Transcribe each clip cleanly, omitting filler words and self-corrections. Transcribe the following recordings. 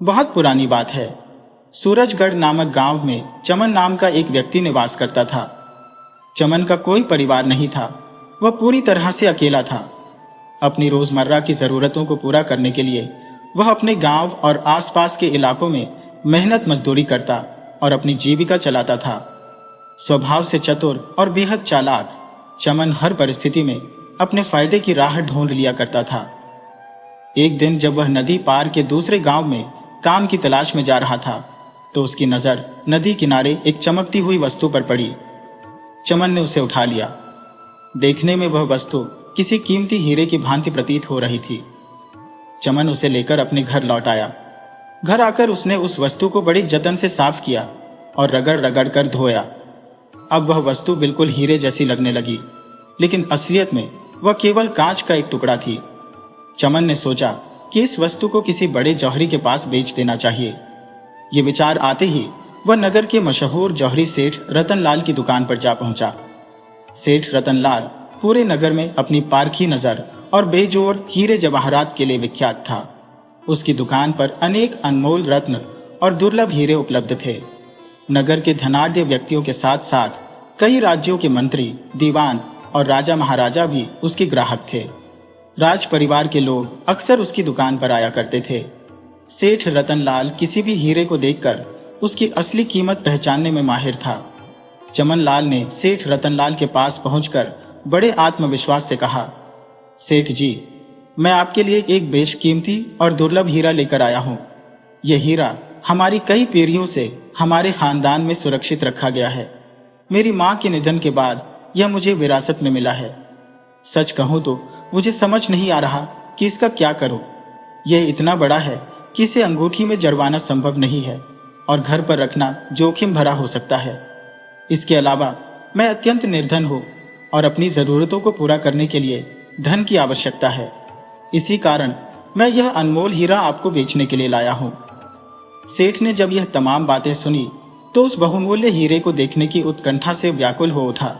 बहुत पुरानी बात है। सूरजगढ़ नामक गांव में चमन नाम का एक व्यक्ति निवास करता था। चमन का कोई परिवार नहीं था। वह पूरी तरह से अकेला था। अपनी रोजमर्रा की जरूरतों को पूरा करने के लिए वह अपने गांव और आसपास के इलाकों में मेहनत मजदूरी करता और अपनी जीविका चलाता था। स्वभाव से चतुर और बेहद चालाक चमन हर परिस्थिति में अपने फायदे की राह ढूंढ लिया करता था। एक दिन जब वह नदी पार के दूसरे गांव में काम की तलाश में जा रहा था तो उसकी नजर नदी किनारे एक चमकती हुई वस्तु पर पड़ी। चमन ने उसे उठा लिया। देखने में वह वस्तु किसी कीमती हीरे की भांति प्रतीत हो रही थी। चमन उसे लेकर अपने घर लौट आया। घर आकर उसने उस वस्तु को बड़े जतन से साफ किया और रगड़ रगड़ कर धोया। अब वह वस्तु बिल्कुल हीरे जैसी लगने लगी, लेकिन असलियत में वह केवल कांच का एक टुकड़ा थी। चमन ने सोचा कि इस वस्तु को किसी बड़े जौहरी के पास बेच देना चाहिए। ये विचार आते ही वह नगर के मशहूर जौहरी सेठ रतनलाल की दुकान पर जा पहुंचा। सेठ रतनलाल पूरे नगर में अपनी पारखी नजर और बेजोड़ हीरे जवाहरात के लिए विख्यात था। उसकी दुकान पर अनेक अनमोल रत्न और दुर्लभ हीरे उपलब्ध थे। नगर के धनाढ्य व्यक्तियों के साथ साथ कई राज्यों के मंत्री, दीवान और राजा महाराजा भी उसके ग्राहक थे। राज परिवार के लोग अक्सर उसकी दुकान पर आया करते थे। सेठ रतनलाल किसी भी हीरे को देखकर उसकी असली कीमत पहचानने में माहिर था। चमन लाल ने सेठ रतनलाल के पास पहुंचकर बड़े आत्मविश्वास से कहा, सेठ जी, मैं आपके लिए एक बेशकीमती और दुर्लभ हीरा लेकर आया हूं। यह हीरा हमारी कई पीढ़ियों से हमारे खानदान में सुरक्षित रखा गया है। मेरी मां के निधन के बाद यह मुझे विरासत में मिला है। सच कहूं तो मुझे समझ नहीं आ रहा कि इसका क्या करूं। यह इतना बड़ा है कि इसे अंगूठी में जड़वाना संभव नहीं है और घर पर रखना जोखिम भरा हो सकता है। इसके अलावा मैं अत्यंत निर्धन हूं और अपनी जरूरतों को पूरा करने के लिए धन की आवश्यकता है। इसी कारण मैं यह अनमोल हीरा आपको बेचने के लिए लाया हूं। सेठ ने जब यह तमाम बातें सुनी तो उस बहुमूल्य हीरे को देखने की उत्कंठा से व्याकुल हो उठा।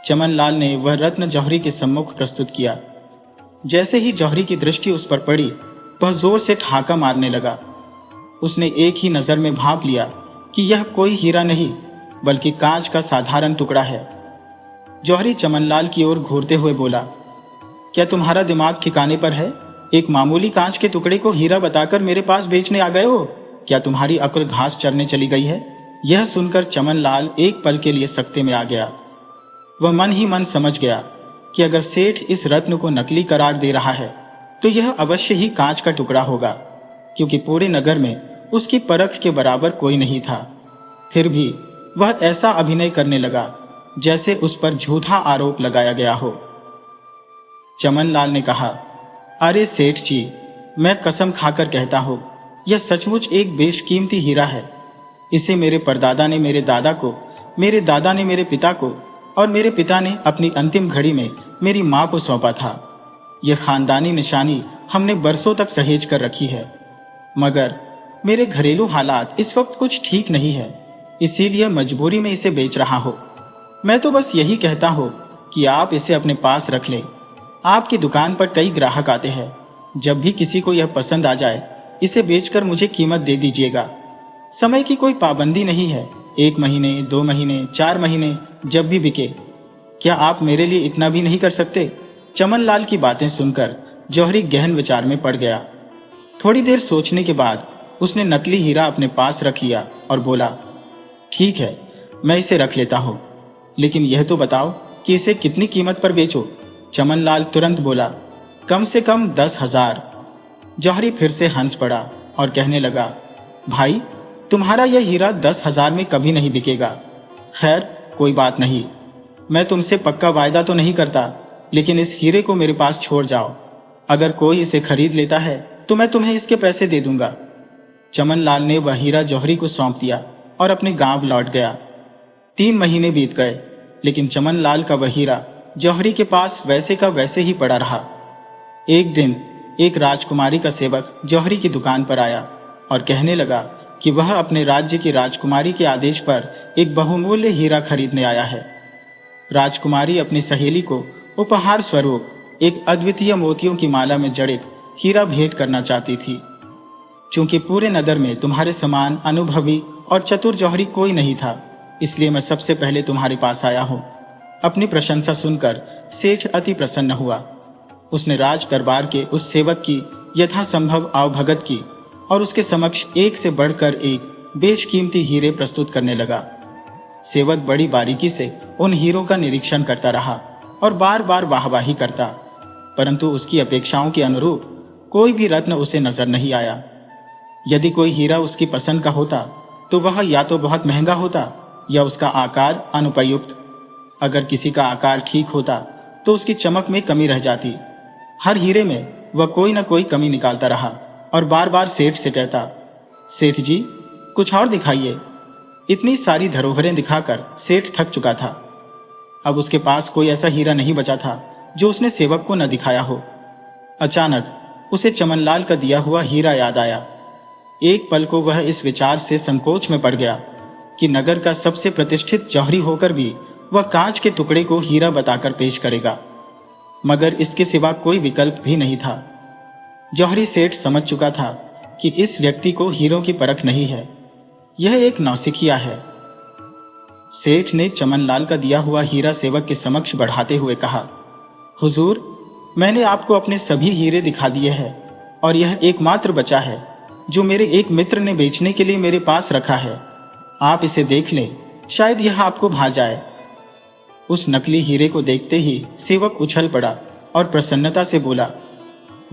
चमन लाल ने वह रत्न जौहरी के सम्मुख प्रस्तुत किया। जैसे ही जौहरी की दृष्टि उस पर पड़ी, वह जोर से ठहाका मारने लगा। उसने एक ही नजर में भांप लिया कि यह कोई हीरा नहीं बल्कि कांच का साधारण टुकड़ा है। जौहरी चमनलाल की ओर घूरते हुए बोला, क्या तुम्हारा दिमाग ठिकाने पर है? एक मामूली कांच के टुकड़े को हीरा बताकर मेरे पास बेचने आ गए हो? क्या तुम्हारी अक्ल घास चरने चली गई है? यह सुनकर चमनलाल एक पल के लिए सकते में आ गया। वह मन ही मन समझ गया कि अगर सेठ इस रत्न को नकली करार दे रहा है तो यह अवश्य ही कांच का टुकड़ा होगा, क्योंकि पूरे नगर में उसकी परख के बराबर कोई नहीं था। फिर भी वह ऐसा अभिनय करने लगा जैसे उस पर झूठा आरोप लगाया गया हो। चमनलाल ने कहा, अरे सेठ जी, मैं कसम खाकर कहता हूं, यह सचमुच एक बेशकीमती हीरा है। इसे मेरे परदादा ने मेरे दादा को, मेरे दादा ने मेरे पिता को और मेरे पिता ने अपनी अंतिम घड़ी में मेरी मां को सौंपा था। यह खानदानी निशानी हमने बरसों तक सहेज कर रखी है, मगर मेरे घरेलू हालात इस वक्त कुछ ठीक नहीं है, इसीलिए मजबूरी में इसे बेच रहा हूं। मैं तो बस यही कहता हूं कि आप इसे अपने पास रख लें। आपकी दुकान पर कई ग्राहक आते हैं। जब भी किसी को यह पसंद आ जाए, इसे बेचकर मुझे कीमत दे दीजिएगा। समय की कोई पाबंदी नहीं है। 1 महीने, 2 महीने, 4 महीने, जब भी बिके। क्या आप मेरे लिए इतना भी नहीं कर सकते? चमनलाल की बातें सुनकर जौहरी गहन विचार में पड़ गया। थोड़ी देर सोचने के बाद उसने नकली हीरा अपने पास रख लिया और बोला, ठीक है, मैं इसे रख लेता हूं, लेकिन यह तो बताओ कि इसे कितनी कीमत पर बेचो। चमनलाल तुरंत बोला, कम से कम 10,000। जौहरी फिर से हंस पड़ा और कहने लगा, भाई, तुम्हारा यह हीरा 10,000 में कभी नहीं बिकेगा। खैर, कोई बात नहीं, मैं तुमसे पक्का वायदा तो नहीं करता, लेकिन इस हीरे को मेरे पास छोड़ जाओ। अगर कोई इसे खरीद लेता है तो मैं तुम्हें इसके पैसे दे दूंगा। चमनलाल ने वह हीरा जौहरी को सौंप दिया और अपने गांव लौट गया। 3 महीने बीत गए, लेकिन चमनलाल का वह हीरा जौहरी के पास वैसे का वैसे ही पड़ा रहा। एक दिन एक राजकुमारी का सेवक जौहरी की दुकान पर आया और कहने लगा कि वह अपने राज्य की राजकुमारी के आदेश पर एक बहुमूल्य हीरा खरीदने आया है। राजकुमारी अपनी सहेली को उपहार स्वरूप एक अद्वितीय मोतियों की माला में जड़ित हीरा भेंट करना चाहती थी। चूंकि पूरे नगर में तुम्हारे समान अनुभवी और चतुर जौहरी कोई नहीं था, इसलिए मैं सबसे पहले तुम्हारे पास आया हूं। अपनी प्रशंसा सुनकर सेठ अति प्रसन्न हुआ। उसने राज दरबार के उस सेवक की यथासंभव आवभगत की और उसके समक्ष एक से बढ़कर एक बेशकीमती हीरे प्रस्तुत करने लगा। सेवक बड़ी बारीकी से उन हीरों का निरीक्षण करता रहा और बार बार वाहवाही करता, परंतु उसकी अपेक्षाओं के अनुरूप कोई भी रत्न उसे नजर नहीं आया। यदि कोई हीरा उसकी पसंद का होता तो वह या तो बहुत महंगा होता या उसका आकार अनुपयुक्त। अगर किसी का आकार ठीक होता तो उसकी चमक में कमी रह जाती। हर हीरे में वह कोई न कोई कमी निकालता रहा और बार बार सेठ से कहता, सेठ जी कुछ और दिखाइए। इतनी सारी धरोहरें दिखाकर सेठ थक चुका था। अब उसके पास कोई ऐसा हीरा नहीं बचा था जो उसने सेवक को न दिखाया हो। अचानक उसे चमनलाल का दिया हुआ हीरा याद आया। एक पल को वह इस विचार से संकोच में पड़ गया कि नगर का सबसे प्रतिष्ठित जौहरी होकर भी वह कांच के टुकड़े को हीरा बताकर पेश करेगा, मगर इसके सिवा कोई विकल्प भी नहीं था। जौहरी सेठ समझ चुका था कि इस व्यक्ति को हीरों की परख नहीं है, यह एक नौसिखिया है। सेठ ने चमनलाल का दिया हुआ हीरा सेवक के समक्ष बढ़ाते हुए कहा, हुजूर, मैंने आपको अपने सभी हीरे दिखा दिए हैं और यह एकमात्र बचा है जो मेरे एक मित्र ने बेचने के लिए मेरे पास रखा है। आप इसे देख लें, शायद यह आपको भा जाए। उस नकली हीरे को देखते ही सेवक उछल पड़ा और प्रसन्नता से बोला,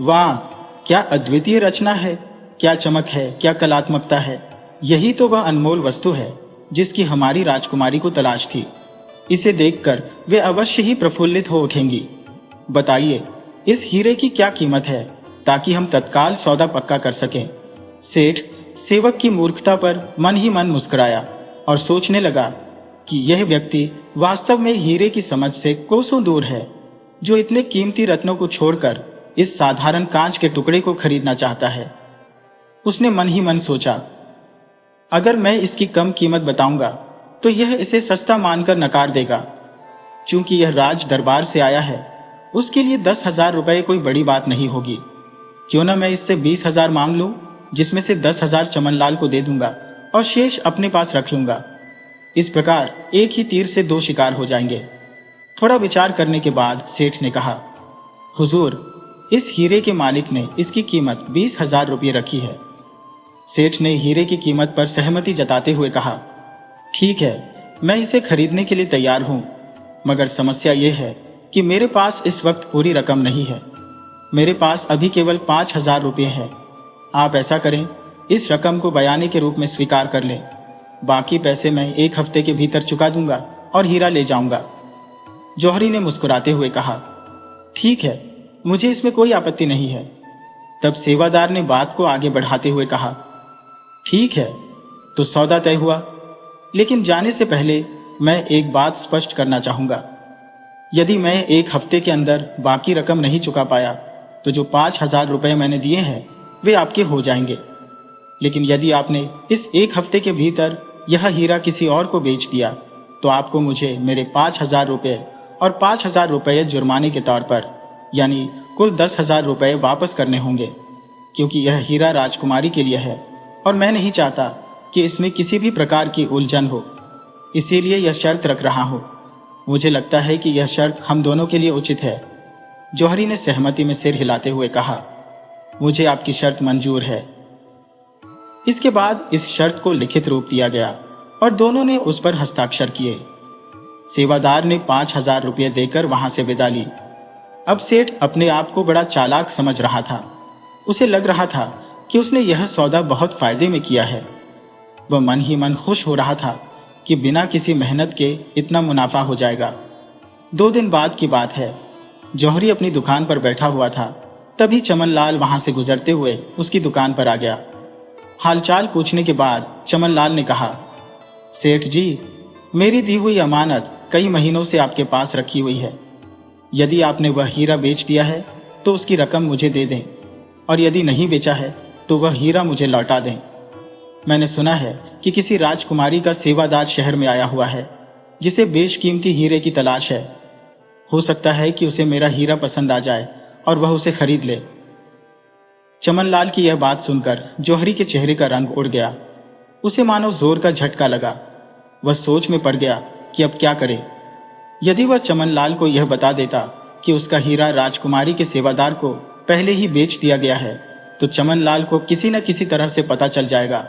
वाह, क्या अद्वितीय रचना है, क्या चमक है, क्या कलात्मकता है। यही तो वह अनमोल वस्तु है जिसकी हमारी राजकुमारी को तलाश थी। इसे देखकर वे अवश्य ही प्रफुल्लित हो उठेंगी। बताइए, इस हीरे की क्या कीमत है ताकि हम तत्काल सौदा पक्का कर सकें। सेठ सेवक की मूर्खता पर मन ही मन मुस्कुराया और सोचने लगा कि यह व्यक्ति वास्तव में हीरे की समझ से कोसों दूर है, जो इतने कीमती रत्नों को छोड़कर इस साधारण कांच के टुकड़े को खरीदना चाहता है। उसने मन ही मन सोचा, अगर मैं इसकी कम कीमत बताऊंगा तो यह इसे सस्ता मानकर नकार देगा। चूंकि यह राज दरबार से आया है, उसके लिए 10,000 रुपए कोई बड़ी बात नहीं होगी। क्यों न मैं इससे 20,000 मांग लूं, जिसमें से 10,000 चमनलाल को दे दूंगा और शेष अपने पास रख लूंगा। इस प्रकार एक ही तीर से दो शिकार हो जाएंगे। थोड़ा विचार करने के बाद सेठ ने कहा, हुजूर, इस हीरे के मालिक ने इसकी कीमत 20,000 रुपये रखी है। सेठ ने हीरे की कीमत पर सहमति जताते हुए कहा, ठीक है, मैं इसे खरीदने के लिए तैयार हूं, मगर समस्या यह है कि मेरे पास इस वक्त पूरी रकम नहीं है। मेरे पास अभी केवल 5,000 रुपये है। आप ऐसा करें, इस रकम को बयाने के रूप में स्वीकार कर लें। बाकी पैसे मैं 1 हफ्ते के भीतर चुका दूंगा और हीरा ले जाऊंगा। जौहरी ने मुस्कुराते हुए कहा, ठीक है, मुझे इसमें कोई आपत्ति नहीं है। तब सेवादार ने बात को आगे बढ़ाते हुए कहा, ठीक है, तो सौदा तय हुआ। लेकिन जाने से पहले मैं एक बात स्पष्ट करना चाहूंगा। यदि मैं 1 हफ्ते के अंदर बाकी रकम नहीं चुका पाया तो जो 5,000 रुपए मैंने दिए हैं वे आपके हो जाएंगे। लेकिन यदि आपने इस 1 हफ्ते के भीतर यह हीरा किसी और को बेच दिया तो आपको मुझे मेरे 5,000 रुपये और 5,000 रुपये जुर्माने के तौर पर, यानी कुल 10,000 रुपये वापस करने होंगे, क्योंकि यह हीरा राजकुमारी के लिए है और मैं नहीं चाहता कि इसमें किसी भी प्रकार की उलझन हो। इसीलिए यह शर्त रख रहा हूं। मुझे लगता है कि यह शर्त हम दोनों के लिए उचित है। जौहरी ने सहमति में सिर हिलाते हुए कहा, मुझे आपकी शर्त मंजूर है। इसके बाद इस शर्त को लिखित रूप दिया गया और दोनों ने उस पर हस्ताक्षर किए। सेवादार ने 5,000 रुपये देकर वहां से विदा ली। अब सेठ अपने आप को बड़ा चालाक समझ रहा था। उसे लग रहा था कि उसने यह सौदा बहुत फायदे में किया है। वह मन ही मन खुश हो रहा था कि बिना किसी मेहनत के इतना मुनाफा हो जाएगा। 2 दिन बाद की बात है। जौहरी अपनी दुकान पर बैठा हुआ था, तभी चमनलाल वहां से गुजरते हुए उसकी दुकान पर आ गया। हालचाल पूछने के बाद चमनलाल ने कहा, सेठ जी, मेरी दी हुई अमानत कई महीनों से आपके पास रखी हुई है। यदि आपने वह हीरा बेच दिया है तो उसकी रकम मुझे दे दें, और यदि नहीं बेचा है तो वह हीरा मुझे लौटा दें। मैंने सुना है कि किसी राजकुमारी का सेवादार शहर में आया हुआ है जिसे बेशकीमती हीरे की तलाश है। हो सकता है कि उसे मेरा हीरा पसंद आ जाए और वह उसे खरीद ले। चमनलाल की यह बात सुनकर जौहरी के चेहरे का रंग उड़ गया। उसे मानो जोर का झटका लगा। वह सोच में पड़ गया कि अब क्या करे। यदि वह चमनलाल को यह बता देता कि उसका हीरा राजकुमारी के सेवादार को पहले ही बेच दिया गया है, तो चमनलाल को किसी न किसी तरह से पता चल जाएगा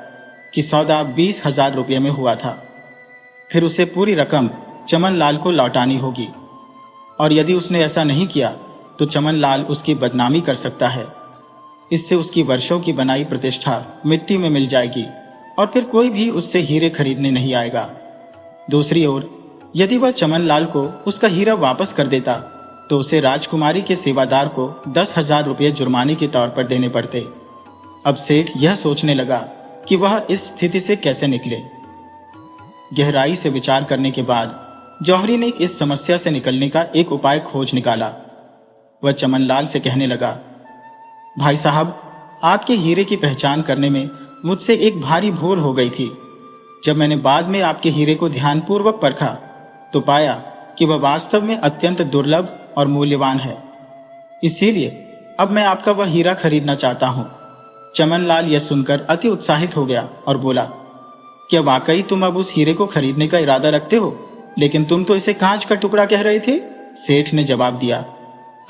कि सौदा 20,000 रुपये में हुआ था। फिर उसे पूरी रकम चमनलाल को लौटानी होगी, और यदि उसने ऐसा नहीं किया तो चमनलाल उसकी बदनामी कर सकता है। इससे उसकी वर्षों की बनाई प्रतिष्ठा मिट्टी में मिल जाएगी और फिर कोई भी उससे हीरे खरीदने नहीं आएगा। दूसरी ओर यदि वह चमनलाल को उसका हीरा वापस कर देता तो उसे राजकुमारी के सेवादार को 10,000 रुपये जुर्माने के तौर पर देने पड़ते। अब सेठ यह सोचने लगा कि वह इस स्थिति से कैसे निकले। गहराई से विचार करने के बाद जौहरी ने इस समस्या से निकलने का एक उपाय खोज निकाला। वह चमनलाल से कहने लगा, भाई साहब, आपके हीरे की पहचान करने में मुझसे एक भारी भूल हो गई थी। जब मैंने बाद में आपके हीरे को ध्यानपूर्वक परखा तो पाया कि वह वास्तव में अत्यंत दुर्लभ और मूल्यवान है। इसीलिए अब मैं आपका वह हीरा खरीदना चाहता हूं। चमनलाल यह सुनकर अति उत्साहित हो गया और बोला, क्या वाकई तुम अब उस हीरे को खरीदने का इरादा रखते हो? लेकिन तुम तो इसे कांच का टुकड़ा कह रहे थे। सेठ ने जवाब दिया,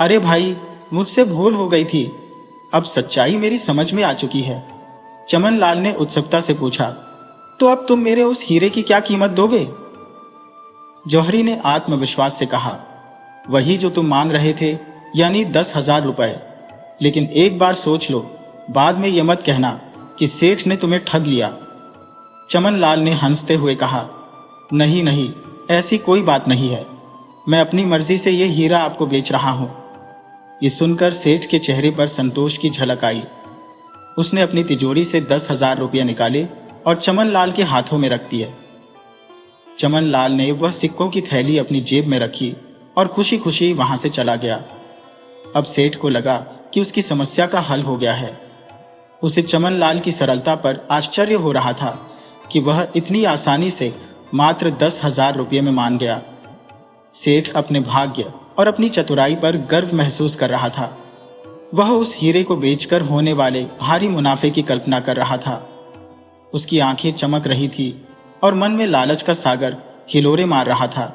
अरे भाई, मुझसे भूल हो गई थी। अब सच्चाई मेरी समझ में आ चुकी है। चमनलाल ने उत्सुकता से पूछा, तो अब तुम मेरे उस हीरे की क्या कीमत दोगे? जौहरी ने आत्मविश्वास से कहा, वही जो तुम मांग रहे थे, यानी 10,000 रुपए। लेकिन एक बार सोच लो, बाद में यह मत कहना कि सेठ ने तुम्हें ठग लिया। चमनलाल ने हंसते हुए कहा, नहीं नहीं, ऐसी कोई बात नहीं है। मैं अपनी मर्जी से यह हीरा आपको बेच रहा हूं। ये सुनकर सेठ के चेहरे पर संतोष की झलक आई। उसने अपनी तिजोरी से 10,000 रुपये निकाले और चमनलाल के हाथों में रख दिए। चमनलाल ने वह सिक्कों की थैली अपनी जेब में रखी और खुशी खुशी वहां से चला गया। अब सेठ को लगा कि उसकी समस्या का हल हो गया है। उसे चमनलाल की सरलता पर आश्चर्य हो रहा था कि वह इतनी आसानी से मात्र 10,000 रुपये में मान गया। सेठ अपने भाग्य और अपनी चतुराई पर गर्व महसूस कर रहा था। वह उस हीरे को बेचकर होने वाले भारी मुनाफे की कल्पना कर रहा था। उसकी आंखें चमक रही थी और मन में लालच का सागर हिलोरे मार रहा था।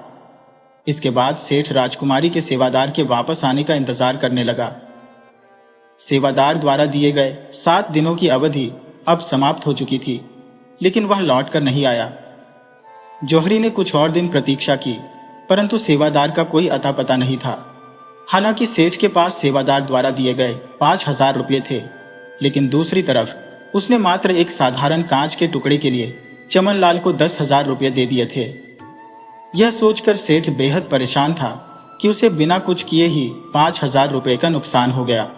इसके बाद सेठ राजकुमारी के सेवादार के वापस आने का इंतजार करने लगा। सेवादार द्वारा दिए गए 7 दिनों की अवधि अब समाप्त हो चुकी थी, लेकिन वह लौटकर नहीं आया। जौहरी ने कुछ और दिन प्रतीक्षा की, परंतु सेवादार का कोई अता पता नहीं था। हालांकि सेठ के पास सेवादार द्वारा दिए गए 5,000 रुपये थे, लेकिन दूसरी तरफ उसने मात्र एक साधारण कांच के टुकड़े के लिए चमनलाल को 10,000 रुपये दे दिए थे। यह सोचकर सेठ बेहद परेशान था कि उसे बिना कुछ किए ही 5,000 रुपये का नुकसान हो गया।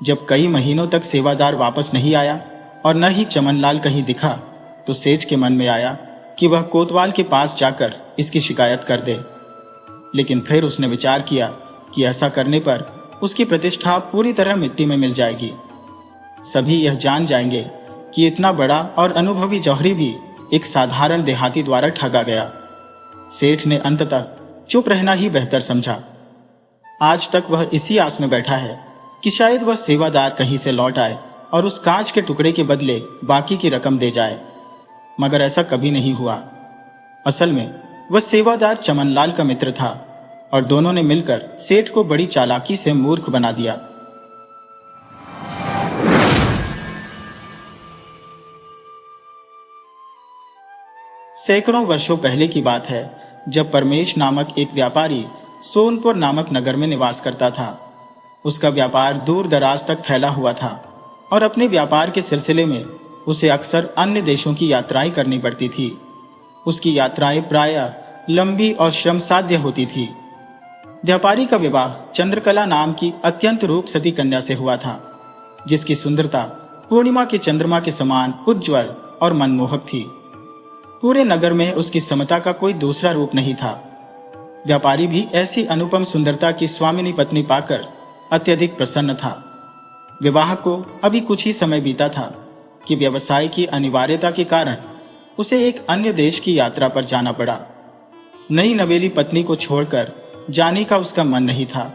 जब कई महीनों तक सेवादार वापस नहीं आया और न ही चमनलाल कहीं दिखा, तो सेठ के मन में आया कि वह कोतवाल के पास जाकर इसकी शिकायत कर दे। लेकिन फिर उसने विचार किया कि ऐसा करने पर उसकी प्रतिष्ठा पूरी तरह मिट्टी में मिल जाएगी। सभी यह जान जाएंगे कि इतना बड़ा और अनुभवी जौहरी भी एक साधारण देहाती द्वारा ठगा गया। सेठ ने अंततः चुप रहना ही बेहतर समझा। आज तक वह इसी आस में बैठा है कि शायद वह सेवादार कहीं से लौट आए और उस कांच के टुकड़े के बदले बाकी की रकम दे जाए, मगर ऐसा कभी नहीं हुआ। असल में वह सेवादार चमनलाल का मित्र था और दोनों ने मिलकर सेठ को बड़ी चालाकी से मूर्ख बना दिया। सैकड़ों वर्षों पहले की बात है, जब परमेश नामक एक व्यापारी सोनपुर नामक नगर में निवास करता था। उसका व्यापार दूर दराज तक फैला हुआ था और अपने व्यापार के सिलसिले में उसे अक्सर अन्य देशों की यात्राएं करनी पड़ती थी। उसकी यात्राएं प्रायः लंबी और श्रमसाध्य होती थी। व्यापारी का विवाह चंद्रकला नाम की अत्यंत रूपसती कन्या से हुआ था, जिसकी सुंदरता पूर्णिमा के चंद्रमा के समान उज्ज्वल और मनमोहक थी। पूरे नगर में उसकी समता का कोई दूसरा रूप नहीं था। व्यापारी भी ऐसी अनुपम सुंदरता की स्वामिनी पत्नी पाकर अत्यधिक प्रसन्न था। विवाह को अभी कुछ ही समय बीता था कि व्यवसाय की अनिवार्यता के कारण उसे एक अन्य देश की यात्रा पर जाना पड़ा। नई नवेली पत्नी को छोड़कर जाने का उसका मन नहीं था,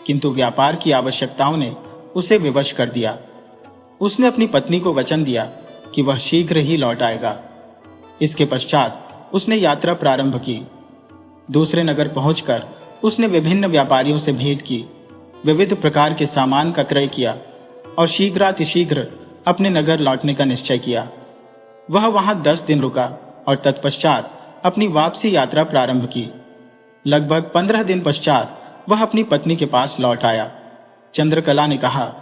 किंतु व्यापार की आवश्यकताओं ने उसे विवश कर दिया। उसने अपनी पत्नी को वचन दिया कि वह शीघ्र ही लौट आएगा। इसके पश्चात उसने यात्रा प्रारंभ की। दूसरे नगर पहुंचकर उसने विभिन्न व्यापारियों से भेंट की, विविध प्रकार के सामान का क्रय किया और शीघ्रातिशीघ्र अपने नगर लौटने का निश्चय किया। वह वहां 10 दिन रुका और तत्पश्चात अपनी वापसी यात्रा प्रारंभ की। लगभग 15 दिन पश्चात वह अपनी पत्नी के पास लौट आया। चंद्रकला ने कहा,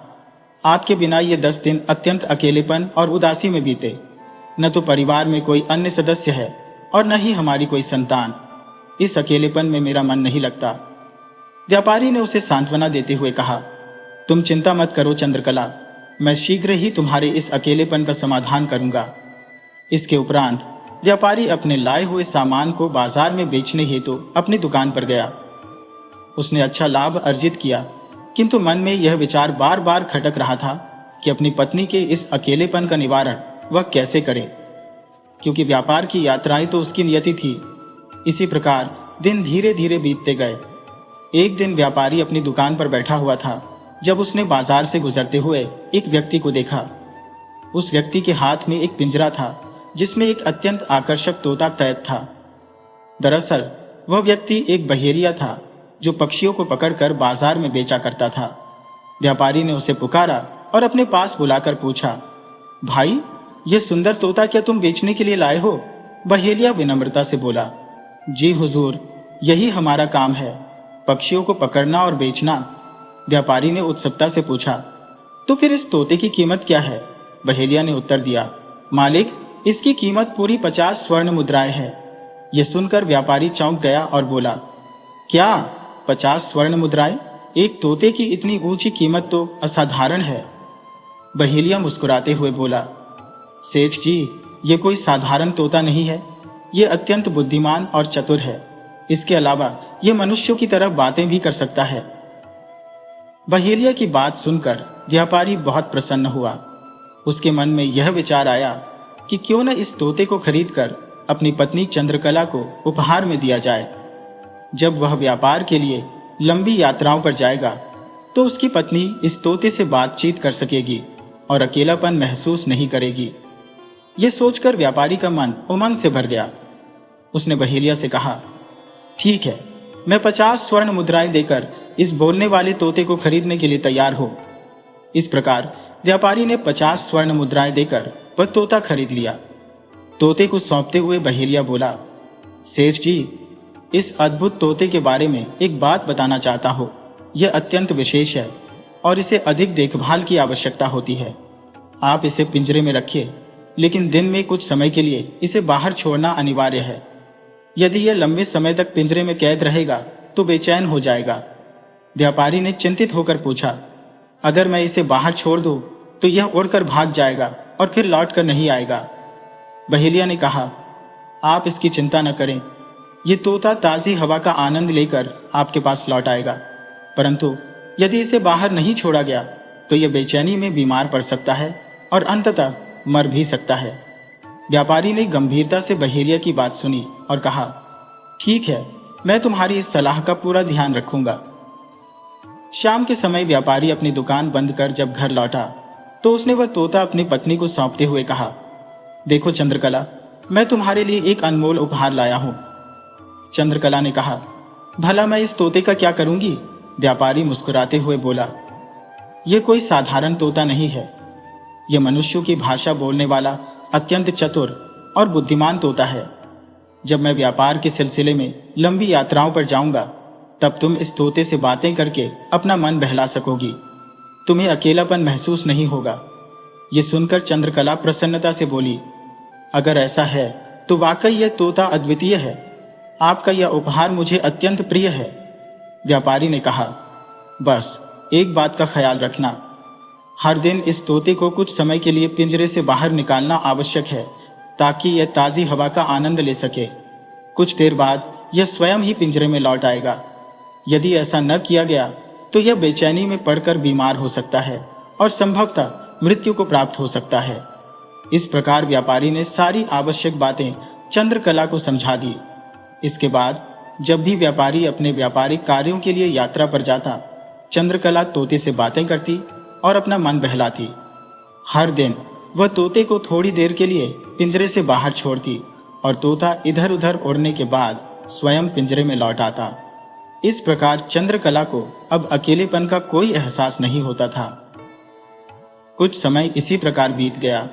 आपके बिना ये 10 दिन अत्यंत अकेलेपन और उदासी में बीते। न तो परिवार में कोई अन्य सदस्य है और न ही हमारी कोई संतान। इस अकेलेपन में मेरा मन नहीं लगता। व्यापारी ने उसे सांत्वना देते हुए कहा, तुम चिंता मत करो चंद्रकला, मैं शीघ्र ही तुम्हारे इस अकेलेपन का समाधान करूंगा। इसके उपरांत व्यापारी अपने लाए हुए सामान को बाजार में बेचने हेतु अपनी दुकान पर गया। उसने अच्छा लाभ अर्जित किया, किंतु मन में यह विचार बार बार खटक रहा था कि अपनी पत्नी के इस अकेलेपन का निवारण वह कैसे करे, क्योंकि व्यापार की यात्राएं तो उसकी नियति थी। इसी प्रकार दिन धीरे धीरे बीतते गए। एक दिन व्यापारी अपनी दुकान पर बैठा हुआ था जब उसने बाजार से गुजरते हुए एक व्यक्ति को देखा। उस व्यक्ति के हाथ में एक पिंजरा था जिसमें एक अत्यंत आकर्षक तोता कैद था। दरअसल वह व्यक्ति एक बहेलिया था जो पक्षियों को पकड़कर बाजार में बेचा करता था। व्यापारी ने उसे पुकारा और अपने पास बुलाकर पूछा, भाई, यह सुंदर तोता क्या तुम बेचने के लिए लाए हो? बहेलिया विनम्रता से बोला, जी हुजूर, यही हमारा काम है, पक्षियों को पकड़ना और बेचना। व्यापारी ने उत्सुकता से पूछा, तो फिर इस तोते की कीमत क्या है? बहेलिया ने उत्तर दिया, मालिक, इसकी कीमत पूरी 50 स्वर्ण मुद्राएं है। यह सुनकर व्यापारी चौंक गया और बोला, क्या 50 स्वर्ण मुद्राएं? एक तोते की इतनी ऊंची कीमत तो असाधारण है। बहेलिया मुस्कुराते हुए बोला, सेठ जी, ये कोई साधारण तोता नहीं है, ये अत्यंत बुद्धिमान और चतुर है। इसके अलावा यह मनुष्यों की तरह बातें भी कर सकता है। बहेलिया की बात सुनकर व्यापारी बहुत प्रसन्न हुआ। उसके मन में यह विचार आया कि क्यों न इस तोते को खरीदकर अपनी पत्नी चंद्रकला को उपहार में दिया जाए। जब वह व्यापार के लिए लंबी यात्राओं पर जाएगा तो उसकी पत्नी इस तोते से बातचीत कर सकेगी और अकेलापन महसूस नहीं करेगी। यह सोचकर व्यापारी का मन उमंग से भर गया। उसने बहेलिया से कहा, ठीक है, मैं 50 स्वर्ण मुद्राएं देकर इस बोलने वाले तोते को खरीदने के लिए तैयार हूं। इस प्रकार व्यापारी ने 50 स्वर्ण मुद्राएं देकर वह तोता खरीद लिया। तोते को सौंपते हुए बहेलिया बोला, सेठ जी, इस अद्भुत तोते के बारे में एक बात बताना चाहता हूं। यह अत्यंत विशेष है और इसे अधिक देखभाल की आवश्यकता होती है। आप इसे पिंजरे में रखिए, लेकिन दिन में कुछ समय के लिए इसे बाहर छोड़ना अनिवार्य है। यदि यह लंबे समय तक पिंजरे में कैद रहेगा तो बेचैन हो जाएगा। व्यापारी ने चिंतित होकर पूछा, अगर मैं इसे बाहर छोड़ दूं तो यह उड़कर भाग जाएगा और फिर लौट कर नहीं आएगा। बहेलिया ने कहा, आप इसकी चिंता न करें, ये तोता ताजी हवा का आनंद लेकर आपके पास लौट आएगा। परंतु यदि इसे बाहर नहीं छोड़ा गया तो यह बेचैनी में बीमार पड़ सकता है और अंततः मर भी सकता है। व्यापारी ने गंभीरता से बहेलिया की बात सुनी और कहा, ठीक है, मैं तुम्हारी इस सलाह का पूरा ध्यान रखूंगा। शाम के समय व्यापारी अपनी दुकान बंद कर जब घर लौटा तो उसने वह तोता अपनी पत्नी को सौंपते हुए कहा, देखो चंद्रकला, मैं तुम्हारे लिए एक अनमोल उपहार लाया हूं। चंद्रकला ने कहा, भला मैं इस तोते का क्या करूंगी? व्यापारी मुस्कुराते हुए बोला, यह कोई साधारण तोता नहीं है। यह मनुष्यों की भाषा बोलने वाला अत्यंत चतुर और बुद्धिमान तोता है। जब मैं व्यापार के सिलसिले में लंबी यात्राओं पर जाऊंगा तब तुम इस तोते से बातें करके अपना मन बहला सकोगी। तुम्हें अकेलापन महसूस नहीं होगा। ये सुनकर चंद्रकला प्रसन्नता से बोली, अगर ऐसा है तो वाकई यह तोता अद्वितीय है। आपका यह उपहार मुझे अत्यंत प्रिय है। व्यापारी ने कहा, बस एक बात का ख्याल रखना, हर दिन इस तोते को कुछ समय के लिए पिंजरे से बाहर निकालना आवश्यक है ताकि यह ताजी हवा का आनंद ले सके। कुछ देर बाद यह स्वयं ही पिंजरे में लौट आएगा। यदि ऐसा न किया गया तो यह बेचैनी में पड़कर बीमार हो सकता है और संभवतः मृत्यु को प्राप्त हो सकता है। इस प्रकार व्यापारी ने सारी आवश्यक बातें चंद्रकला को समझा दी। इसके बाद जब भी व्यापारी अपने व्यापारिक कार्यों के लिए यात्रा पर जाता, चंद्रकला तोते से बातें करती और अपना मन बहलाती। हर दिन वह तोते को थोड़ी देर के लिए पिंजरे से बाहर छोड़ती और तोता इधर उधर उड़ने के बाद स्वयं पिंजरे में लौट आता। इस प्रकार चंद्रकला को अब अकेलेपन का कोई एहसास नहीं होता था। कुछ समय इसी प्रकार बीत गया।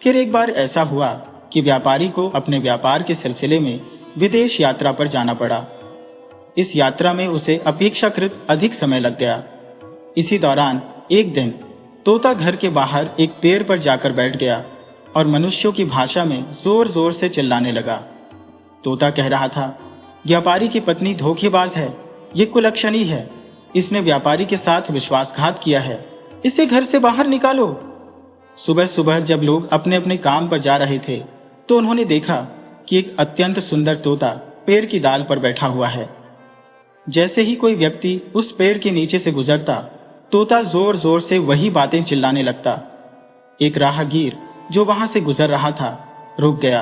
फिर एक बार ऐसा हुआ कि व्यापारी को अपने व्यापार के सिलसिले में विदेश यात्रा पर जाना पड़ा। इस यात्रा में उसे अपेक्षाकृत अधिक समय लग गया। इसी दौरान एक दिन तोता घर के बाहर एक पेड़ पर जाकर बैठ गया और मनुष्यों की भाषा में जोर जोर से चिल्लाने लगा। तोता कह रहा था, व्यापारी की पत्नी धोखेबाज है, ये कुलक्षणी है, इसने व्यापारी के साथ विश्वासघात किया है, इसे घर से बाहर निकालो। सुबह सुबह जब लोग अपने अपने काम पर जा रहे थे तो उन्होंने देखा कि एक अत्यंत सुंदर तोता पेड़ की डाल पर बैठा हुआ है। जैसे ही कोई व्यक्ति उस पेड़ के नीचे से गुजरता, तोता जोर जोर से वही बातें चिल्लाने लगता। एक राहगीर जो वहां से गुजर रहा था रुक गया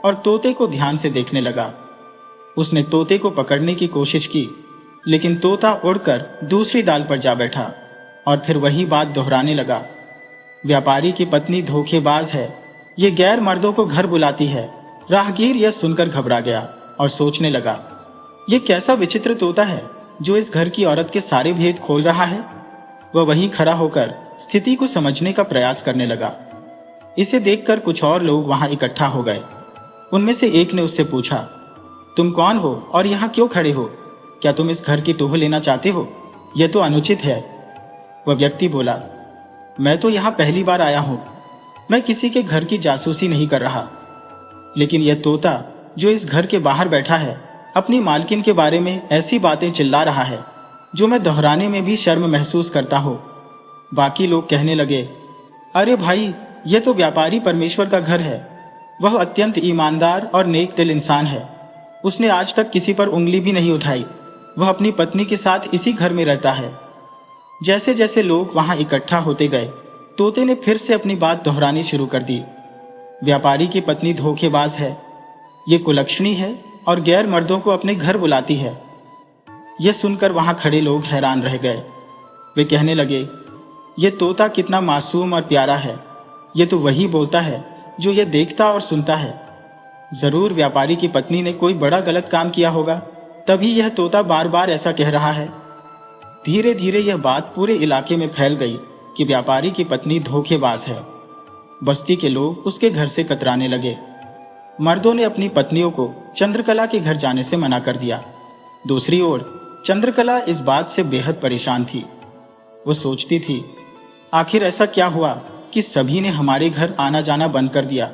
और तोते को ध्यान से देखने लगा। उसने तोते को पकड़ने की कोशिश की, लेकिन तोता उड़कर दूसरी डाल पर जा बैठा और फिर वही बात दोहराने लगा। व्यापारी की पत्नी धोखेबाज है, ये गैर मर्दों को घर बुलाती है। राहगीर यह सुनकर घबरा गया और सोचने लगा, ये कैसा विचित्र तोता है जो इस घर की औरत के सारे भेद खोल रहा है। वह वहीं खड़ा होकर स्थिति को समझने का प्रयास करने लगा। इसे देखकर कुछ और लोग वहां इकट्ठा हो गए। उनमें से एक ने उससे पूछा, तुम कौन हो और यहाँ क्यों खड़े हो? क्या तुम इस घर की टोह लेना चाहते हो? यह तो अनुचित है। वह व्यक्ति बोला, मैं तो यहाँ पहली बार आया हूँ, मैं किसी के घर की जासूसी नहीं कर रहा। लेकिन यह तोता जो इस घर के बाहर बैठा है अपनी मालकिन के बारे में ऐसी बातें चिल्ला रहा है जो मैं दोहराने में भी शर्म महसूस करता हूँ। बाकी लोग कहने लगे, अरे भाई, यह तो व्यापारी परमेश्वर का घर है। वह अत्यंत ईमानदार और नेक दिल इंसान है। उसने आज तक किसी पर उंगली भी नहीं उठाई। वह अपनी पत्नी के साथ इसी घर में रहता है। जैसे जैसे लोग वहां इकट्ठा होते गए, तोते ने फिर से अपनी बात दोहरानी शुरू कर दी। व्यापारी की पत्नी धोखेबाज है, ये कुलक्षणी है और गैर मर्दों को अपने घर बुलाती है। यह सुनकर वहां खड़े लोग हैरान रह गए। वे कहने लगे, ये तोता कितना मासूम और प्यारा है। ये तो वही बोलता है जो ये देखता और सुनता है। जरूर व्यापारी की पत्नी ने कोई बड़ा गलत काम किया होगा, तभी यह तोता बार बार ऐसा कह रहा है। धीरे धीरे यह बात पूरे इलाके में फैल गई कि व्यापारी की पत्नी धोखेबाज है। बस्ती के लोग उसके घर से कतराने लगे। मर्दों ने अपनी पत्नियों को चंद्रकला के घर जाने से मना कर दिया। दूसरी ओर चंद्रकला इस बात से बेहद परेशान थी। वो सोचती थी, आखिर ऐसा क्या हुआ कि सभी ने हमारे घर आना जाना बंद कर दिया।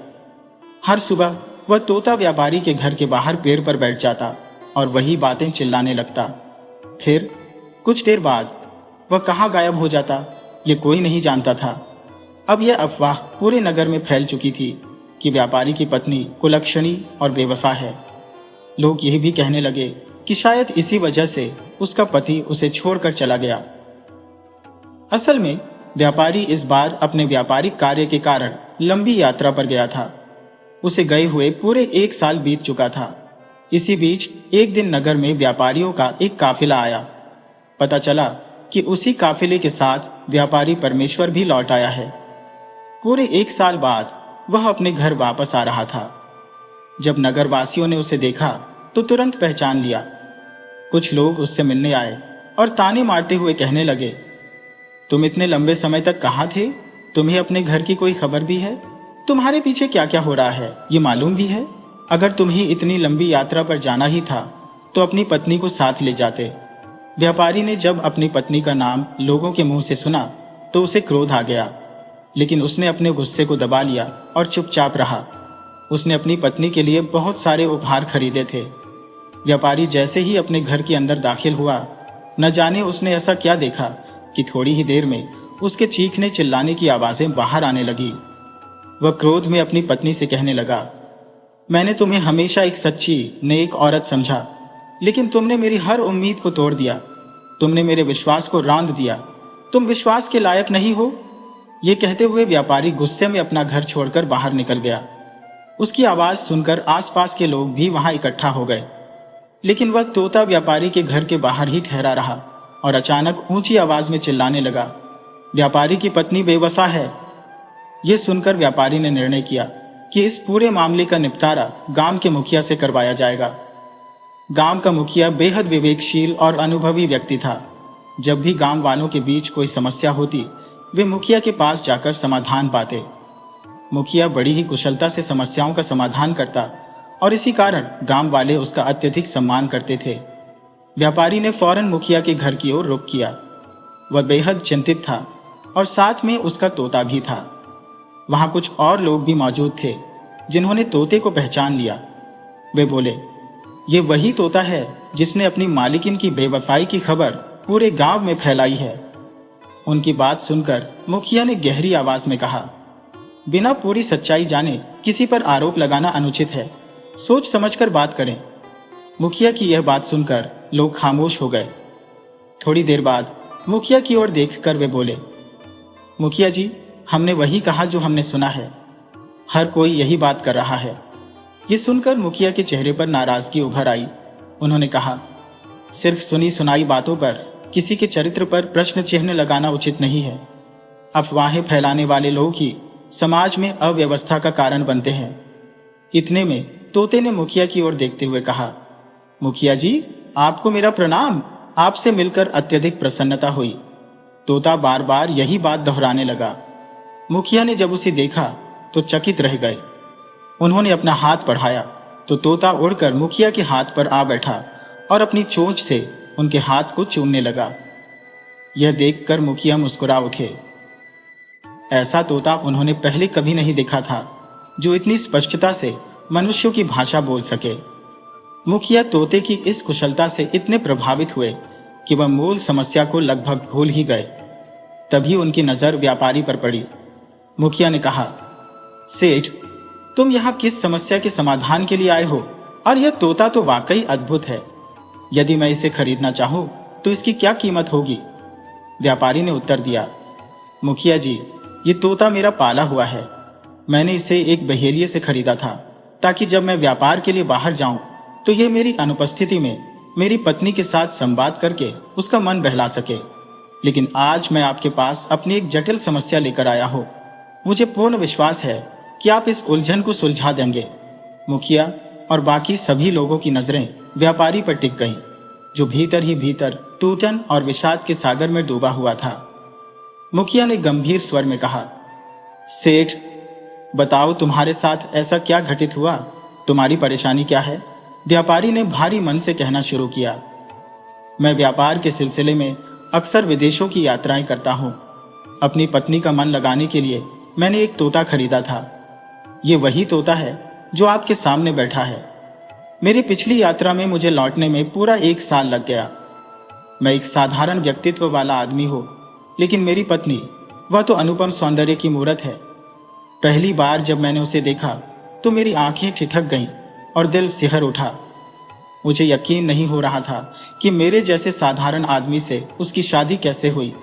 हर सुबह वह तोता व्यापारी के घर के बाहर पेड़ पर बैठ जाता और वही बातें चिल्लाने लगता। फिर कुछ देर बाद वह कहाँ गायब हो जाता, ये कोई नहीं जानता था। अब यह अफवाह पूरे नगर में फैल चुकी थी कि व्यापारी की पत्नी कुलक्षणी और बेवफा है। लोग यह भी कहने लगे कि शायद इसी वजह से उसका पति उसे छोड़कर चला गया। असल में व्यापारी इस बार अपने व्यापारिक कार्य के कारण लंबी यात्रा पर गया था। उसे गए हुए पूरे 1 साल बीत चुका था। इसी बीच एक दिन नगर में व्यापारियों का एक काफिला आया। पता चला कि उसी काफिले के साथ व्यापारी परमेश्वर भी लौट आया है। पूरे 1 साल बाद वह अपने घर वापस आ रहा था। जब नगरवासियों ने उसे देखा तो तुरंत पहचान लिया। कुछ लोग उससे मिलने आए और ताने मारते हुए कहने लगे, तुम इतने लंबे समय तक कहाँ थे? तुम्हें अपने घर की कोई खबर भी है? तुम्हारे पीछे क्या क्या हो रहा है ये मालूम भी है? अगर तुम्हें इतनी लंबी यात्रा पर जाना ही था तो अपनी पत्नी को साथ ले जाते। व्यापारी ने जब अपनी पत्नी का नाम लोगों के मुंह से सुना तो उसे क्रोध आ गया, लेकिन उसने अपने गुस्से को दबा लिया और चुपचाप रहा। उसने अपनी पत्नी के लिए बहुत सारे उपहार खरीदे थे। व्यापारी जैसे ही अपने घर के अंदर दाखिल हुआ, न जाने उसने ऐसा क्या देखा कि थोड़ी ही देर में उसके चीखने चिल्लाने की आवाजें बाहर आने लगी। वह क्रोध में अपनी पत्नी से कहने लगा, मैंने तुम्हें हमेशा एक सच्ची नेक औरत समझा, लेकिन तुमने मेरी हर उम्मीद को तोड़ दिया। तुमने मेरे विश्वास को रांद दिया। तुम विश्वास के लायक नहीं हो। ये कहते हुए व्यापारी गुस्से में अपना घर छोड़कर बाहर निकल गया। उसकी आवाज सुनकर आसपास के लोग भी वहां इकट्ठा हो गए, लेकिन वह तोता व्यापारी के घर के बाहर ही ठहरा रहा और अचानक ऊंची आवाज में चिल्लाने लगा, व्यापारी की पत्नी बेवफा है। ये सुनकर व्यापारी ने निर्णय किया कि इस पूरे मामले का निपटारा गांव के मुखिया से करवाया जाएगा। गांव का मुखिया बेहद विवेकशील और अनुभवी व्यक्ति था। जब भी गांव वालों के बीच कोई समस्या होती, वे मुखिया के पास जाकर समाधान पाते। मुखिया बड़ी ही कुशलता से समस्याओं का समाधान करता और इसी कारण गांव वाले उसका अत्यधिक सम्मान करते थे। व्यापारी ने फौरन मुखिया के घर की ओर रुख किया। वह बेहद चिंतित था और साथ में उसका तोता भी था। वहां कुछ और लोग भी मौजूद थे जिन्होंने तोते को पहचान लिया। वे बोले, ये वही तोता है जिसने अपनी मालिकिन की बेवफाई की खबर पूरे गांव में फैलाई है। उनकी बात सुनकर मुखिया ने गहरी आवाज में कहा, बिना पूरी सच्चाई जाने किसी पर आरोप लगाना अनुचित है। सोच समझकर बात करें। मुखिया की यह बात सुनकर लोग खामोश हो गए। थोड़ी देर बाद मुखिया की ओर देखकर वे बोले, मुखिया जी, हमने वही कहा जो हमने सुना है। हर कोई यही बात कर रहा है। ये सुनकर मुखिया के चेहरे पर नाराजगी उभर आई। उन्होंने कहा, सिर्फ सुनी सुनाई बातों पर किसी के चरित्र पर प्रश्न चिन्ह लगाना उचित नहीं है। अफवाहें फैलाने वाले लोग ही समाज में अव्यवस्था का कारण बनते हैं। इतने में तोते ने मुखिया की ओर देखते हुए कहा, मुखिया जी, आपको मेरा प्रणाम। आपसे मिलकर अत्यधिक प्रसन्नता हुई। तोता बार बार यही बात दोहराने लगा। मुखिया ने जब उसे देखा तो चकित रह गए। उन्होंने अपना हाथ बढ़ाया तो तोता उड़कर मुखिया के हाथ पर आ बैठा और अपनी चोंच से उनके हाथ को चूमने लगा। यह देखकर मुखिया मुस्कुरा उठे। ऐसा तोता उन्होंने पहले कभी नहीं देखा था जो इतनी स्पष्टता से मनुष्यों की भाषा बोल सके। मुखिया तोते की इस कुशलता से इतने प्रभावित हुए कि वह मूल समस्या को लगभग भूल ही गए। तभी उनकी नजर व्यापारी पर पड़ी। मुखिया ने कहा, सेठ, तुम यहाँ किस समस्या के समाधान के लिए आए हो? और यह तोता तो वाकई अद्भुत है। यदि मैं इसे खरीदना चाहूं तो इसकी क्या कीमत होगी? व्यापारी ने उत्तर दिया, मुखिया जी, ये तोता मेरा पाला हुआ है। मैंने इसे एक बहेलिये से खरीदा था ताकि जब मैं व्यापार के लिए बाहर जाऊं तो यह मेरी अनुपस्थिति में मेरी पत्नी के साथ संवाद करके उसका मन बहला सके। लेकिन आज मैं आपके पास अपनी एक जटिल समस्या लेकर आया हूं। मुझे पूर्ण विश्वास है कि आप इस उलझन को सुलझा देंगे। मुखिया और बाकी सभी लोगों की नजरें व्यापारी पर टिक गईं, जो भीतर ही भीतर टूटन और विषाद के सागर में डूबा हुआ था। मुखिया ने गंभीर स्वर में कहा, सेठ, बताओ तुम्हारे साथ ऐसा क्या घटित हुआ? तुम्हारी परेशानी क्या है? व्यापारी ने भारी मन से कहना शुरू किया, मैं व्यापार के सिलसिले में अक्सर विदेशों की यात्राएं करता हूं। अपनी पत्नी का मन लगाने के लिए मैंने एक तोता खरीदा था। ये वही तोता है जो आपके सामने बैठा है। मेरी पिछली यात्रा में मुझे लौटने में पूरा 1 साल लग गया। मैं एक साधारण व्यक्तित्व वाला आदमी हूं, लेकिन मेरी पत्नी, वह तो अनुपम सौंदर्य की मूरत है। पहली बार जब मैंने उसे देखा तो मेरी आंखें ठिठक गईं और दिल सिहर उठा। मुझे यकीन नहीं हो रहा था कि मेरे जैसे साधारण आदमी से उसकी शादी कैसे हुई।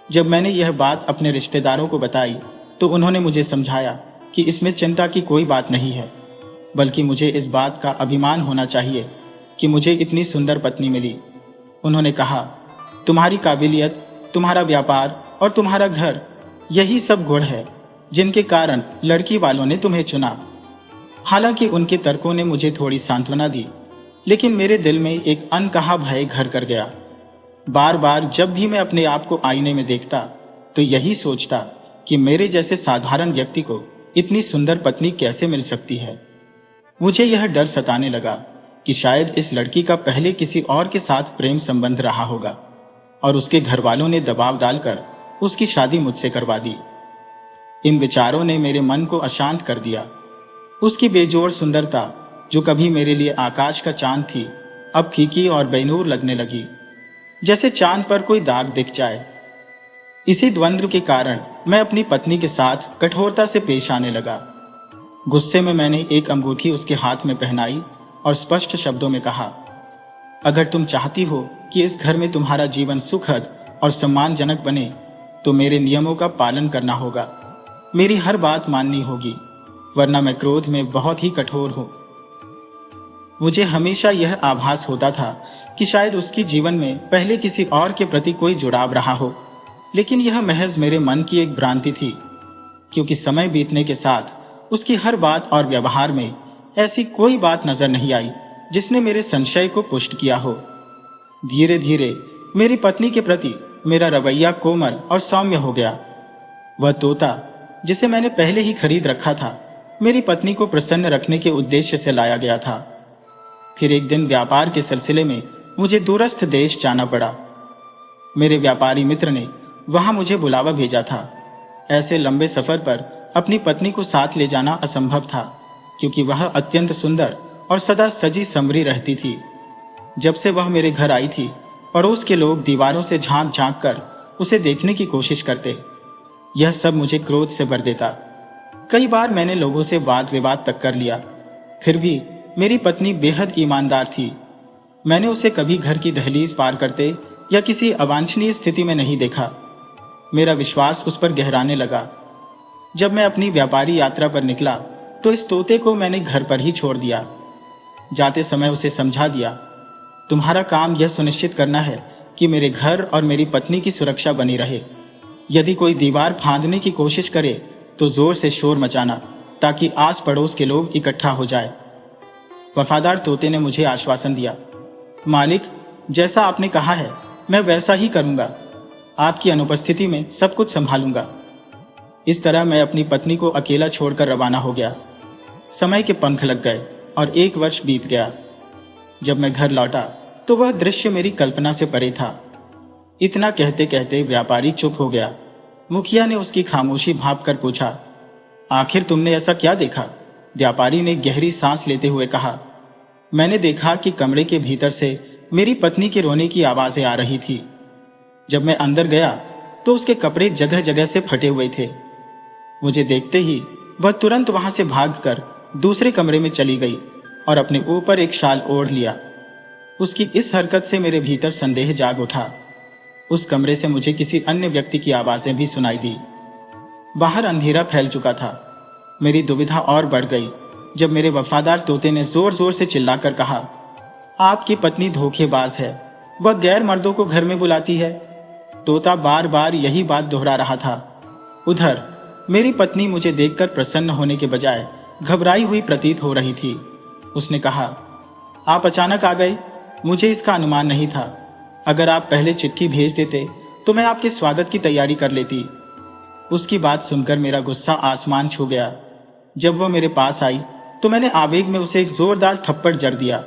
जब मैंने यह बात अपने रिश्तेदारों को बताई तो उन्होंने मुझे समझाया कि इसमें चिंता की कोई बात नहीं है, बल्कि मुझे इस बात का अभिमान होना चाहिए कि मुझे इतनी सुंदर पत्नी मिली। उन्होंने कहा, तुम्हारी काबिलियत, तुम्हारा व्यापार और तुम्हारा घर, यही सब गुण है जिनके कारण लड़की वालों ने तुम्हें चुना। हालांकि उनके तर्कों ने मुझे थोड़ी सांत्वना दी, लेकिन मेरे दिल में एक अनकहा भय घर कर गया। बार बार जब भी मैं अपने आप को आईने में देखता तो यही सोचता कि मेरे जैसे साधारण व्यक्ति को इतनी सुंदर पत्नी कैसे मिल सकती है। मुझे यह डर सताने लगा कि शायद इस लड़की का पहले किसी और के साथ प्रेम संबंध रहा होगा और उसके घर वालों ने दबाव डालकर उसकी शादी मुझसे करवा दी। इन विचारों ने मेरे मन को अशांत कर दिया। उसकी बेजोड़ सुंदरता, जो कभी मेरे लिए आकाश का चांद थी, अब फीकी और बेनूर लगने लगी, जैसे चांद पर कोई दाग दिख जाए। इसी द्वंद्व के कारण मैं अपनी पत्नी के साथ कठोरता से पेश आने लगा। गुस्से में मैंने एक अंगूठी उसके हाथ में पहनाई और स्पष्ट शब्दों में कहा, अगर तुम चाहती हो कि इस घर में तुम्हारा जीवन सुखद और सम्मानजनक बने तो मेरे नियमों का पालन करना होगा। मेरी हर बात माननी होगी, वरना मैं क्रोध में बहुत ही कठोर हूं। मुझे हमेशा यह आभास होता था कि शायद उसकी जीवन में पहले किसी और के प्रति कोई जुड़ाव रहा हो, लेकिन यह महज मेरे मन की एक भ्रांति थी। क्योंकि समय बीतने के साथ उसकी हर बात और व्यवहार में ऐसी कोई बात नजर नहीं आई जिसने मेरे संशय को पुष्ट किया हो। धीरे धीरे मेरी पत्नी के प्रति मेरा रवैया कोमल और सौम्य हो गया। वह तोता जिसे मैंने पहले ही खरीद रखा था, मेरी पत्नी को प्रसन्न रखने के उद्देश्य से लाया गया था। फिर एक दिन व्यापार के सिलसिले में मुझे दूरस्थ देश जाना पड़ा। मेरे व्यापारी मित्र ने वहां मुझे बुलावा भेजा था। ऐसे लंबे सफर पर अपनी पत्नी को साथ ले जाना असंभव था, क्योंकि वह अत्यंत सुंदर और सदा सजी संवरी रहती थी। जब से वह मेरे घर आई थी, पड़ोस के लोग दीवारों से झांक झांक कर उसे देखने की कोशिश करते। यह सब मुझे क्रोध से भर देता। कई बार मैंने लोगों से वाद विवाद तक कर लिया, फिर भी मेरी पत्नी बेहद ईमानदार थी। मैंने उसे कभी घर की दहलीज पार करते या किसी अवांछनीय स्थिति में नहीं देखा। मेरा विश्वास उस पर गहराने लगा। जब मैं अपनी व्यापारी यात्रा पर निकला तो इस तोते को मैंने घर पर ही छोड़ दिया। जाते समय उसे समझा दिया, तुम्हारा काम यह सुनिश्चित करना है कि मेरे घर और मेरी पत्नी की सुरक्षा बनी रहे। यदि कोई दीवार फांदने की कोशिश करे तो जोर से शोर मचाना, ताकि आस पड़ोस के लोग इकट्ठा हो जाए। वफादार तोते ने मुझे आश्वासन दिया, मालिक, जैसा आपने कहा है मैं वैसा ही करूंगा। आपकी अनुपस्थिति में सब कुछ संभालूंगा। इस तरह मैं अपनी पत्नी को अकेला छोड़कर रवाना हो गया। समय के पंख लग गए और 1 वर्ष बीत गया। जब मैं घर लौटा तो वह दृश्य मेरी कल्पना से परे था। इतना कहते कहते व्यापारी चुप हो गया। मुखिया ने उसकी खामोशी भांपकर पूछा, आखिर तुमने ऐसा क्या देखा? व्यापारी ने गहरी सांस लेते हुए कहा, मैंने देखा कि कमरे के भीतर से मेरी पत्नी के रोने की आवाजें आ रही थी। जब मैं अंदर गया तो उसके कपड़े जगह जगह से फटे हुए थे। मुझे देखते ही वह तुरंत वहां से भागकर दूसरे कमरे में चली गई और अपने ऊपर एक शाल ओढ़ लिया। उसकी इस हरकत से मेरे भीतर संदेह जाग उठा। उस कमरे से मुझे किसी अन्य व्यक्ति की आवाजें भी सुनाई दी। बाहर अंधेरा फैल चुका था। मेरी दुविधा और बढ़ गई जब मेरे वफादार तोते ने जोर जोर से चिल्लाकर कहा, आपकी पत्नी धोखेबाज है, वह गैर मर्दों को घर में बुलाती है। तोता बार बार यही बात दोहरा रहा था। उधर मेरी पत्नी मुझे देखकर प्रसन्न होने के बजाय घबराई हुई प्रतीत हो रही थी। उसने कहा, आप अचानक आ गए, मुझे इसका अनुमान नहीं था। अगर आप पहले चिट्ठी भेज देते तो मैं आपके स्वागत की तैयारी कर लेती। उसकी बात सुनकर मेरा गुस्सा आसमान छू गया। जब वह मेरे पास आई तो मैंने आवेग में उसे एक जोरदार थप्पड़ जड़ दिया।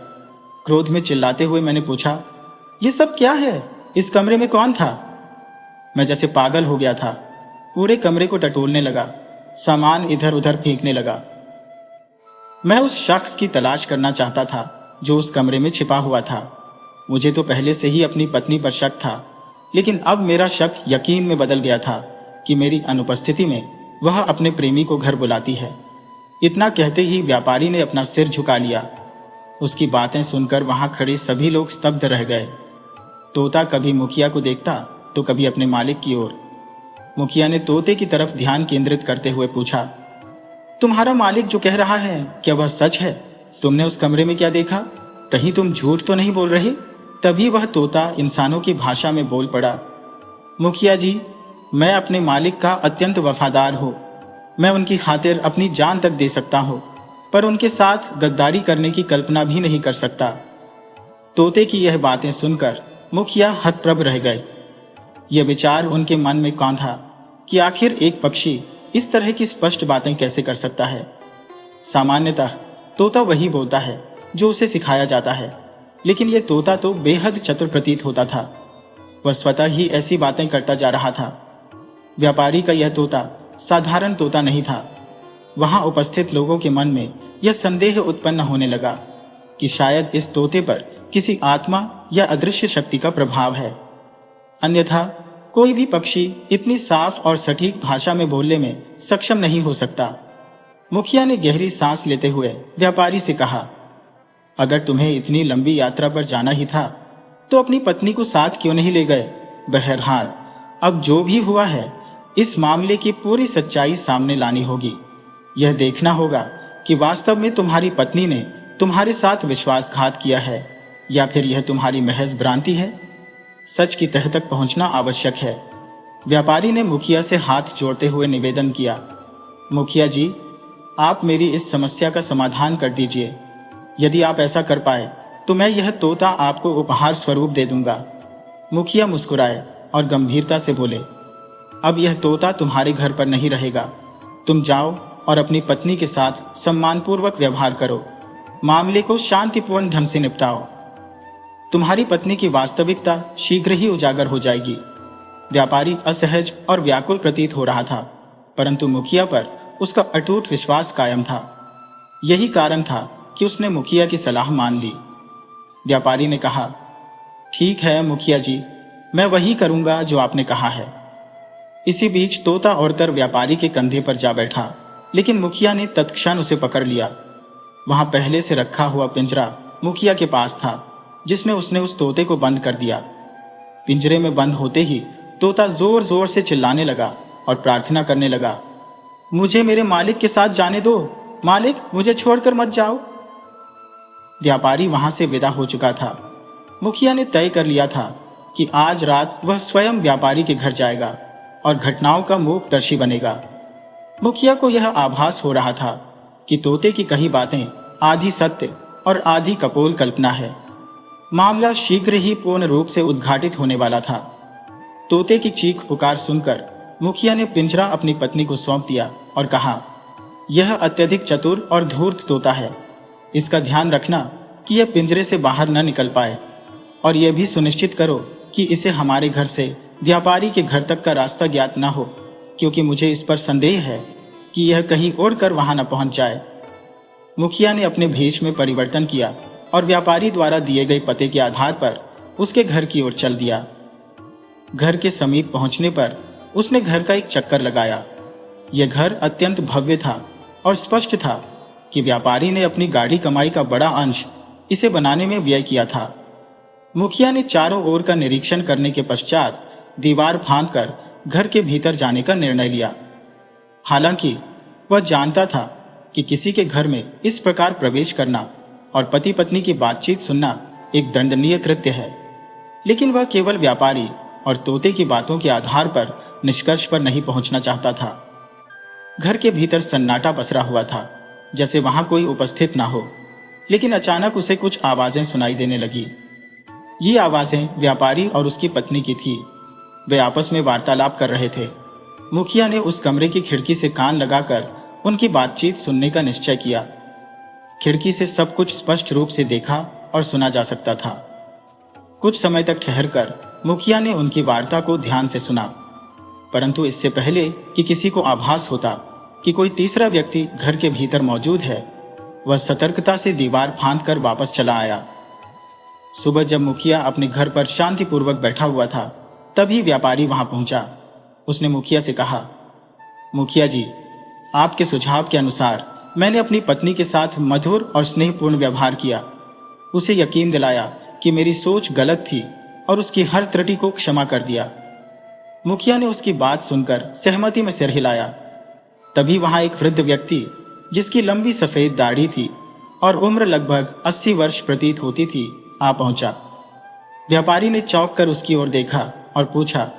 क्रोध में चिल्लाते हुए मैंने पूछा, ये सब क्या है? इस कमरे में कौन था? मैं जैसे पागल हो गया था। पूरे कमरे को टटोलने लगा, सामान इधर उधर फेंकने लगा। मैं उस शख्स की तलाश करना चाहता था जो उस कमरे में छिपा हुआ था। मुझे तो पहले से ही अपनी पत्नी पर शक था, लेकिन अब मेरा शक यकीन में बदल गया था कि मेरी अनुपस्थिति में वह अपने प्रेमी को घर बुलाती है। इतना कहते ही व्यापारी ने अपना सिर झुका लिया। उसकी बातें सुनकर वहां खड़े सभी लोग स्तब्ध रह गए। तोता कभी मुखिया को देखता तो कभी अपने मालिक की ओर। मुखिया ने तोते की तरफ ध्यान केंद्रित करते हुए पूछा, तुम्हारा मालिक जो कह रहा है क्या वह सच है? तुमने उस कमरे में क्या देखा? कहीं तुम झूठ तो नहीं बोल रहे? तभी वह तोता इंसानों की भाषा में बोल पड़ा, मुखिया जी, मैं अपने मालिक का अत्यंत वफादार हूं। मैं उनकी खातिर अपनी जान तक दे सकता हूं, पर उनके साथ गद्दारी करने की कल्पना भी नहीं कर सकता। तोते की यह बातें सुनकर मुखिया हतप्रभ रह गए। यह विचार उनके मन में कौंधा कि आखिर एक पक्षी इस तरह की स्पष्ट बातें कैसे कर सकता है। सामान्यतः तोता वही बोलता है जो उसे सिखाया जाता है, लेकिन यह तोता तो बेहद चतुर प्रतीत होता था। वह स्वतः ही ऐसी बातें करता जा रहा था। व्यापारी का यह तोता साधारण तोता नहीं था। वहां उपस्थित लोगों के मन में यह संदेह उत्पन्न होने लगा कि शायद इस तोते पर किसी आत्मा या अदृश्य शक्ति का प्रभाव है। अन्यथा कोई भी पक्षी इतनी साफ और सटीक भाषा में बोलने में सक्षम नहीं हो सकता। मुखिया ने गहरी सांस लेते हुए व्यापारी से कहा, अगर तुम्हें इतनी लंबी यात्रा पर जाना ही था तो अपनी पत्नी को साथ क्यों नहीं ले गए? बहरहाल अब जो भी हुआ है, इस मामले की पूरी सच्चाई सामने लानी होगी। यह देखना होगा कि वास्तव में तुम्हारी पत्नी ने तुम्हारे साथ विश्वासघात किया है या फिर यह तुम्हारी महज भ्रांति है। सच की तह तक पहुंचना आवश्यक है। व्यापारी ने मुखिया से हाथ जोड़ते हुए निवेदन किया, मुखिया जी, आप मेरी इस समस्या का समाधान कर दीजिए। यदि आप ऐसा कर पाए तो मैं यह तोता आपको उपहार स्वरूप दे दूंगा। मुखिया मुस्कुराए और गंभीरता से बोले, अब यह तोता तुम्हारे घर पर नहीं रहेगा। तुम जाओ और अपनी पत्नी के साथ सम्मानपूर्वक व्यवहार करो। मामले को शांतिपूर्ण ढंग से निपटाओ। तुम्हारी पत्नी की वास्तविकता शीघ्र ही उजागर हो जाएगी। व्यापारी असहज और व्याकुल प्रतीत हो रहा था, परंतु मुखिया पर उसका अटूट विश्वास कायम था। यही कारण था कि उसने मुखिया की सलाह मान ली। व्यापारी ने कहा, ठीक है मुखिया जी, मैं वही करूंगा जो आपने कहा है। इसी बीच तोता उड़कर व्यापारी के कंधे पर जा बैठा, लेकिन मुखिया ने तत्क्षण उसे पकड़ लिया। वहां पहले से रखा हुआ पिंजरा मुखिया के पास था, जिसमें उसने उस तोते को बंद कर दिया। पिंजरे में बंद होते ही तोता जोर जोर से चिल्लाने लगा और प्रार्थना करने लगा, मुझे मेरे मालिक के साथ जाने दो, मालिक मुझे छोड़कर मत जाओ। व्यापारी वहां से विदा हो चुका था। मुखिया ने तय कर लिया था कि आज रात वह स्वयं व्यापारी के घर जाएगा और घटनाओं का मूकदर्शी बनेगा। मुखिया को यह आभास हो रहा था कि तोते की कही बातें आधी सत्य और आधी कपोल कल्पना है। मामला शीघ्र ही पूर्ण रूप से उद्घाटित होने वाला था। तोते की चीख पुकार सुनकर मुखिया ने पिंजरा अपनी पत्नी को सौंप दिया और कहा, यह अत्यधिक चतुर और धूर्त तोता है। इसका ध्यान रखना कि यह पिंजरे से बाहर न निकल पाए, और यह भी सुनिश्चित करो कि इसे हमारे घर से व्यापारी के घर तक का रास्ता ज्ञात न हो, क्योंकि मुझे इस पर संदेह है कि यह कहीं उड़कर वहां न पहुंच जाए। मुखिया ने अपने भेष में परिवर्तन किया और व्यापारी द्वारा दिए गए पते के आधार पर उसके घर की ओर चल दिया। घर के समीप पहुंचने पर उसने घर का एक चक्कर लगाया। यह घर अत्यंत भव्य था और स्पष्ट था कि व्यापारी ने अपनी गाढ़ी कमाई का बड़ा अंश इसे बनाने में व्यय किया था। मुखिया ने चारों ओर का निरीक्षण करने के पश्चात दीवार फांदकर घर के भीतर जाने का निर्णय लिया। हालांकि वह जानता था कि किसी के घर में इस प्रकार प्रवेश करना और पति पत्नी की बातचीत सुनना एक दंडनीय कृत्य है, लेकिन वह केवल व्यापारी और तोते की बातों के आधार पर निष्कर्ष पर नहीं पहुंचना चाहता था। घर के भीतर सन्नाटा पसरा हुआ था, जैसे वहां कोई उपस्थित ना हो। लेकिन अचानक उसे कुछ आवाजें सुनाई देने लगी। ये आवाजें व्यापारी और उसकी पत्नी की थी। वे आपस में वार्तालाप कर रहे थे। मुखिया ने उस कमरे की खिड़की से कान लगाकर उनकी बातचीत सुनने का निश्चय किया। खिड़की से सब कुछ स्पष्ट रूप से देखा और सुना जा सकता था। कुछ समय तक ठहरकर मुखिया ने उनकी वार्ता को ध्यान से सुना, परंतु इससे पहले कि किसी को आभास होता कि कोई तीसरा व्यक्ति घर के भीतर मौजूद है, वह सतर्कता से दीवार फांदकर वापस चला आया। सुबह जब मुखिया अपने घर पर शांतिपूर्वक बैठा हुआ था, तभी व्यापारी वहां पहुंचा। उसने मुखिया से कहा, मुखिया जी, आपके सुझाव के अनुसार मैंने अपनी पत्नी के साथ मधुर और स्नेहपूर्ण व्यवहार किया। उसे यकीन दिलाया कि मेरी सोच गलत थी और उसकी हर त्रुटि को क्षमा कर दिया। मुखिया ने उसकी बात सुनकर सहमति में सिर हिलाया। तभी वहां एक वृद्ध व्यक्ति, जिसकी लंबी सफेद दाढ़ी थी और उम्र लगभग 80 वर्ष प्रतीत होती थी, आ पहुंचा। व्यापारी ने चौंक कर उसकी ओर देखा और पूछा,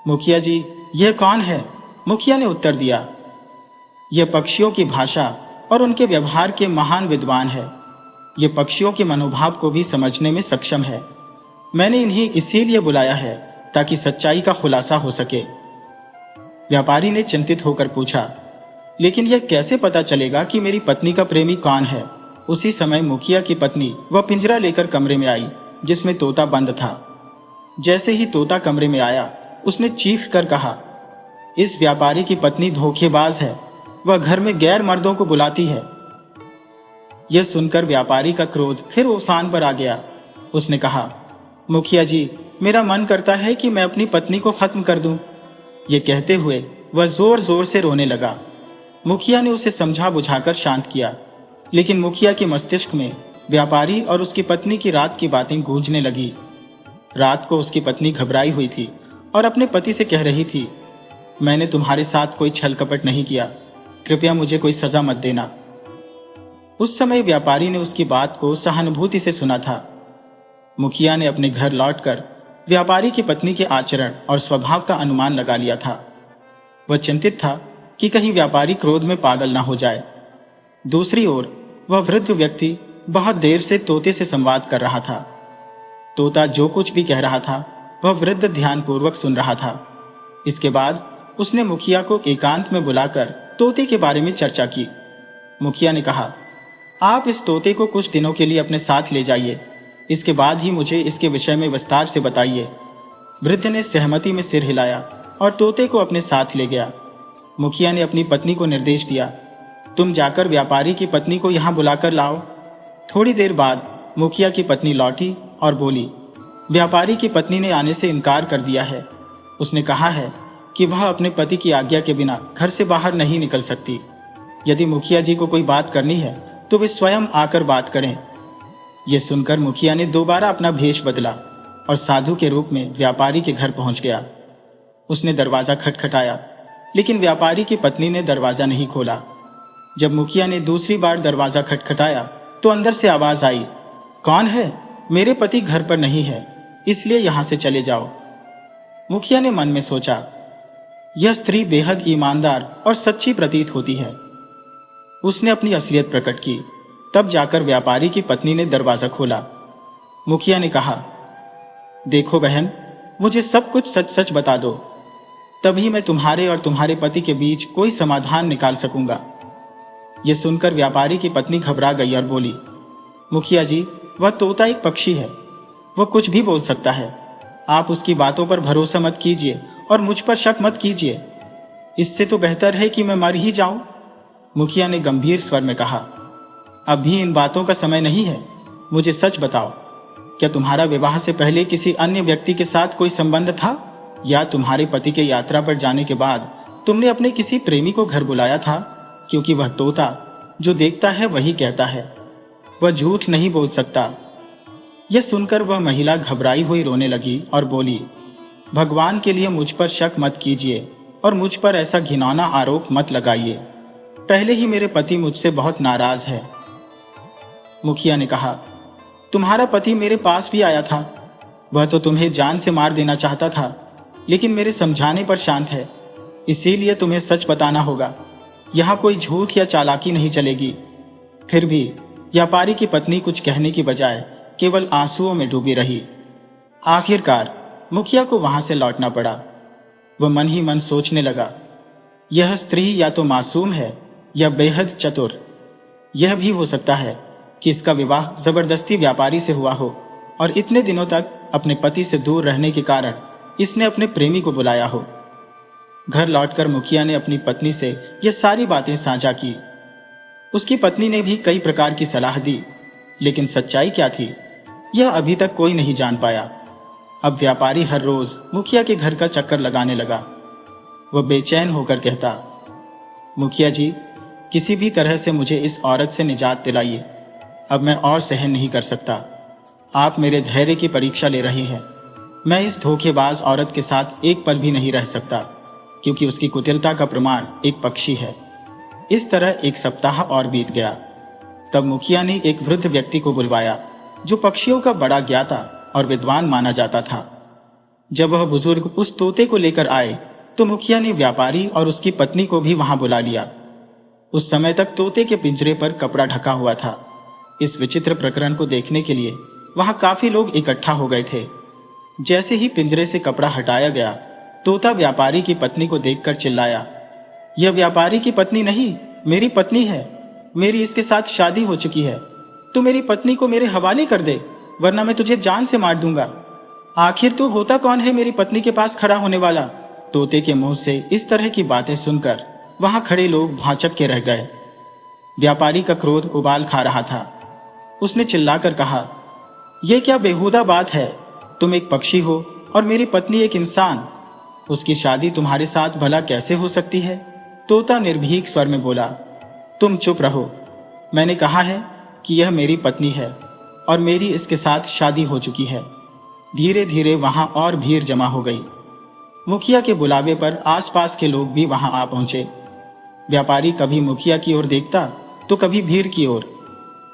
मुखिया जी, यह कौन है? मुखिया ने उत्तर दिया, यह पक्षियों की भाषा और उनके व्यवहार के महान विद्वान है। यह पक्षियों के मनोभाव को भी समझने में सक्षम है। मैंने इन्हें इसीलिए बुलाया है ताकि सच्चाई का खुलासा हो सके। व्यापारी ने चिंतित होकर पूछा, लेकिन यह कैसे पता चलेगा कि मेरी पत्नी का प्रेमी कौन है? उसी समय मुखिया की पत्नी वह पिंजरा लेकर कमरे में आई, जिसमें तोता बंद था। जैसे ही तोता कमरे में आया, उसने चीख कर कहा, इस व्यापारी की पत्नी धोखेबाज है। वह घर में गैर मर्दों को बुलाती है। यह सुनकर व्यापारी का क्रोध फिर उफान पर आ गया। उसने कहा, मुखिया जी, मेरा मन करता है कि मैं अपनी पत्नी को खत्म कर दूं। यह कहते हुए वह जोर जोर से रोने लगा। मुखिया ने उसे समझा बुझाकर शांत किया, लेकिन मुखिया के मस्तिष्क में व्यापारी और उसकी पत्नी की रात की बातें गूंजने लगी। रात को उसकी पत्नी घबराई हुई थी और अपने पति से कह रही थी, मैंने तुम्हारे साथ कोई छल कपट नहीं किया, कृपया मुझे कोई सजा मत देना। उस समय व्यापारी ने उसकी बात को सहानुभूति से सुना था। मुखिया ने अपने घर लौटकर व्यापारी की पत्नी के आचरण और स्वभाव का अनुमान लगा लिया था। वह चिंतित था कि कहीं व्यापारी क्रोध में पागल ना हो जाए। दूसरी ओर वह वृद्ध व्यक्ति बहुत देर से तोते से संवाद कर रहा था। तोता जो कुछ भी कह रहा था वह वृद्ध ध्यानपूर्वक सुन रहा था। इसके बाद उसने मुखिया को एकांत में बुलाकर तोते के बारे में चर्चा की। मुखिया ने कहा, आप इस तोते को कुछ दिनों के लिए अपने साथ ले जाइए, इसके बाद ही मुझे इसके विषय में विस्तार से बताइए। वृद्ध ने सहमति में सिर हिलाया और तोते को अपने साथ ले गया। मुखिया ने अपनी पत्नी को निर्देश दिया, तुम जाकर व्यापारी की पत्नी को यहां बुलाकर लाओ। थोड़ी देर बाद मुखिया की पत्नी लौटी और बोली, व्यापारी की पत्नी ने आने से इनकार कर दिया है। उसने कहा है कि वह अपने पति की आज्ञा के बिना घर से बाहर नहीं निकल सकती। यदि मुखिया जी को कोई बात करनी है तो वे स्वयं आकर बात करें। यह सुनकर मुखिया ने दोबारा अपना भेष बदला और साधु के रूप में व्यापारी के घर पहुंच गया। उसने दरवाजा खटखटाया, लेकिन व्यापारी की पत्नी ने दरवाजा नहीं खोला। जब मुखिया ने दूसरी बार दरवाजा खटखटाया तो अंदर से आवाज आई, कौन है? मेरे पति घर पर नहीं है, इसलिए यहां से चले जाओ। मुखिया ने मन में सोचा, यह स्त्री बेहद ईमानदार और सच्ची प्रतीत होती है। उसने अपनी असलियत प्रकट की। तब जाकर व्यापारी की पत्नी ने दरवाजा खोला। मुखिया ने कहा, देखो बहन, मुझे सब कुछ सच सच बता दो, तभी मैं तुम्हारे और तुम्हारे पति के बीच कोई समाधान निकाल सकूंगा। यह सुनकर व्यापारी की पत्नी घबरा गई और बोली, मुखिया जी, वह तोता एक पक्षी है, वह कुछ भी बोल सकता है। आप उसकी बातों पर भरोसा मत कीजिए और मुझ पर शक मत कीजिए। इससे तो बेहतर है कि मैं मर ही जाऊं। मुखिया ने गंभीर स्वर में कहा, अभी इन बातों का समय नहीं है। मुझे सच बताओ, क्या तुम्हारा विवाह से पहले किसी अन्य व्यक्ति के साथ कोई संबंध था, या तुम्हारे पति के यात्रा पर जाने के बाद तुमने अपने किसी प्रेमी को घर बुलाया था? क्योंकि वह तोता जो देखता है वही कहता है, वह झूठ नहीं बोल सकता। यह सुनकर वह महिला घबराई हुई रोने लगी और बोली, भगवान के लिए मुझ पर शक मत कीजिए और मुझ पर ऐसा घिनौना आरोप मत लगाइए। पहले ही मेरे पति मुझसे बहुत नाराज है। मुखिया ने कहा, तुम्हारा पति मेरे पास भी आया था। वह तो तुम्हें जान से मार देना चाहता था, लेकिन मेरे समझाने पर शांत है। इसीलिए तुम्हें सच बताना होगा। यहां कोई झूठ या चालाकी नहीं चलेगी। फिर भी व्यापारी की पत्नी कुछ कहने की बजाय केवल आंसुओं में डूबी रही। आखिरकार मुखिया को वहां से लौटना पड़ा। वह मन ही मन सोचने लगा, यह स्त्री या तो मासूम है या बेहद चतुर। यह भी हो सकता है कि इसका विवाह जबरदस्ती व्यापारी से हुआ हो और इतने दिनों तक अपने पति से दूर रहने के कारण इसने अपने प्रेमी को बुलाया हो। घर लौटकर मुखिया ने अपनी पत्नी से यह सारी बातें साझा की। उसकी पत्नी ने भी कई प्रकार की सलाह दी, लेकिन सच्चाई क्या थी यह अभी तक कोई नहीं जान पाया। अब व्यापारी हर रोज मुखिया के घर का चक्कर लगाने लगा। वह बेचैन होकर कहता, मुखिया जी, किसी भी तरह से मुझे इस औरत से निजात दिलाइए। अब मैं और सहन नहीं कर सकता। आप मेरे धैर्य की परीक्षा ले रहे हैं। मैं इस धोखेबाज औरत के साथ एक पल भी नहीं रह सकता, क्योंकि उसकी कुटिलता का प्रमाण एक पक्षी है। इस तरह एक सप्ताह और बीत गया। तब मुखिया ने एक वृद्ध व्यक्ति को बुलवाया, जो पक्षियों का बड़ा ज्ञाता और विद्वान माना जाता था। जब वह बुजुर्ग उस तोते को लेकर आए तो मुखिया ने व्यापारी और उसकी पत्नी को भी वहां बुला लिया। उस समय तक तोते के पिंजरे पर कपड़ा ढका हुआ था। इस विचित्र प्रकरण को देखने के लिए वहां काफी लोग इकट्ठा हो गए थे। जैसे ही पिंजरे से कपड़ा हटाया गया, तोता व्यापारी की पत्नी को देखकर चिल्लाया, यह व्यापारी की पत्नी नहीं, मेरी पत्नी है। मेरी इसके साथ शादी हो चुकी है। तू मेरी पत्नी को मेरे हवाले कर दे, वरना मैं तुझे जान से मार दूंगा। आखिर तू होता कौन है मेरी पत्नी के पास खड़ा होने वाला? तोते के मुंह से इस तरह की बातें सुनकर वहां खड़े लोग भांचक के रह गए। व्यापारी का क्रोध उबाल खा रहा था। उसने चिल्लाकर कहा, यह क्या बेहुदा बात है? तुम एक पक्षी हो और मेरी पत्नी एक इंसान। उसकी शादी तुम्हारे साथ भला कैसे हो सकती है? तोता निर्भीक स्वर में बोला, तुम चुप रहो। मैंने कहा है कि यह मेरी पत्नी है और मेरी इसके साथ शादी हो चुकी है। धीरे धीरे वहां और भीड़ जमा हो गई। मुखिया के बुलावे पर आसपास के लोग भी वहां आ पहुंचे। व्यापारी कभी मुखिया की ओर देखता तो कभी भीड़ की ओर।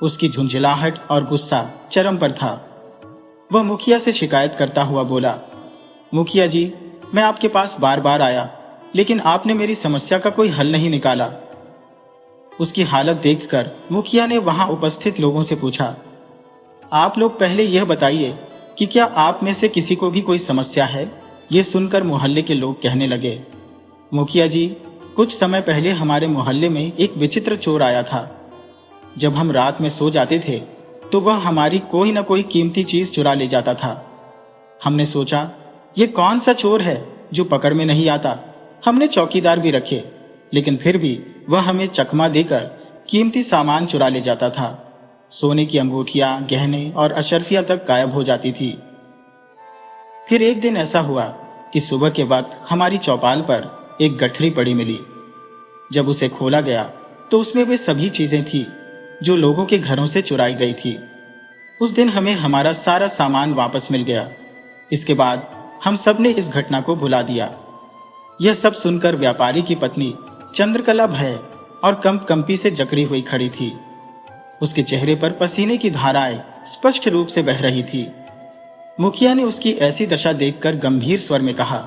उसकी झुंझलाहट और गुस्सा चरम पर था। वह मुखिया से शिकायत करता हुआ बोला, मुखिया जी, मैं आपके पास बार बार आया, लेकिन आपने मेरी समस्या का कोई हल नहीं निकाला। उसकी हालत देखकर मुखिया ने वहां उपस्थित लोगों से पूछा, आप लोग पहले यह बताइए कि क्या आप में से किसी को भी कोई समस्या है? ये सुनकर मोहल्ले के लोग कहने लगे, मुखिया जी, कुछ समय पहले हमारे मोहल्ले में एक विचित्र चोर आया था। जब हम रात में सो जाते थे तो वह हमारी कोई न कोई कीमती चीज चुरा ले जाता था। हमने सोचा, ये कौन सा चोर है जो पकड़ में नहीं आता। हमने चौकीदार भी रखे, लेकिन फिर भी वह हमें चकमा देकर कीमती सामान चुरा ले जाता था। सोने की अंगूठियां, गहने और अशर्फियां तक गायब हो जाती थी। फिर एक दिन ऐसा हुआ कि सुबह के वक्त हमारी चौपाल पर एक गठरी पड़ी मिली। जब उसे खोला गया तो उसमें वे सभी चीजें थी जो लोगों के घरों से चुराई गई थी। उस दिन हमें हमारा सारा सामान वापस मिल गया। इसके बाद हम सब ने इस घटना को भुला दिया। यह सब सुनकर व्यापारी की पत्नी चंद्रकला भय और कंपी से जकड़ी हुई खड़ी थी। उसके चेहरे पर पसीने की धाराएं स्पष्ट रूप से बह रही थी। मुखिया ने उसकी ऐसी दशा देखकर गंभीर स्वर में कहा,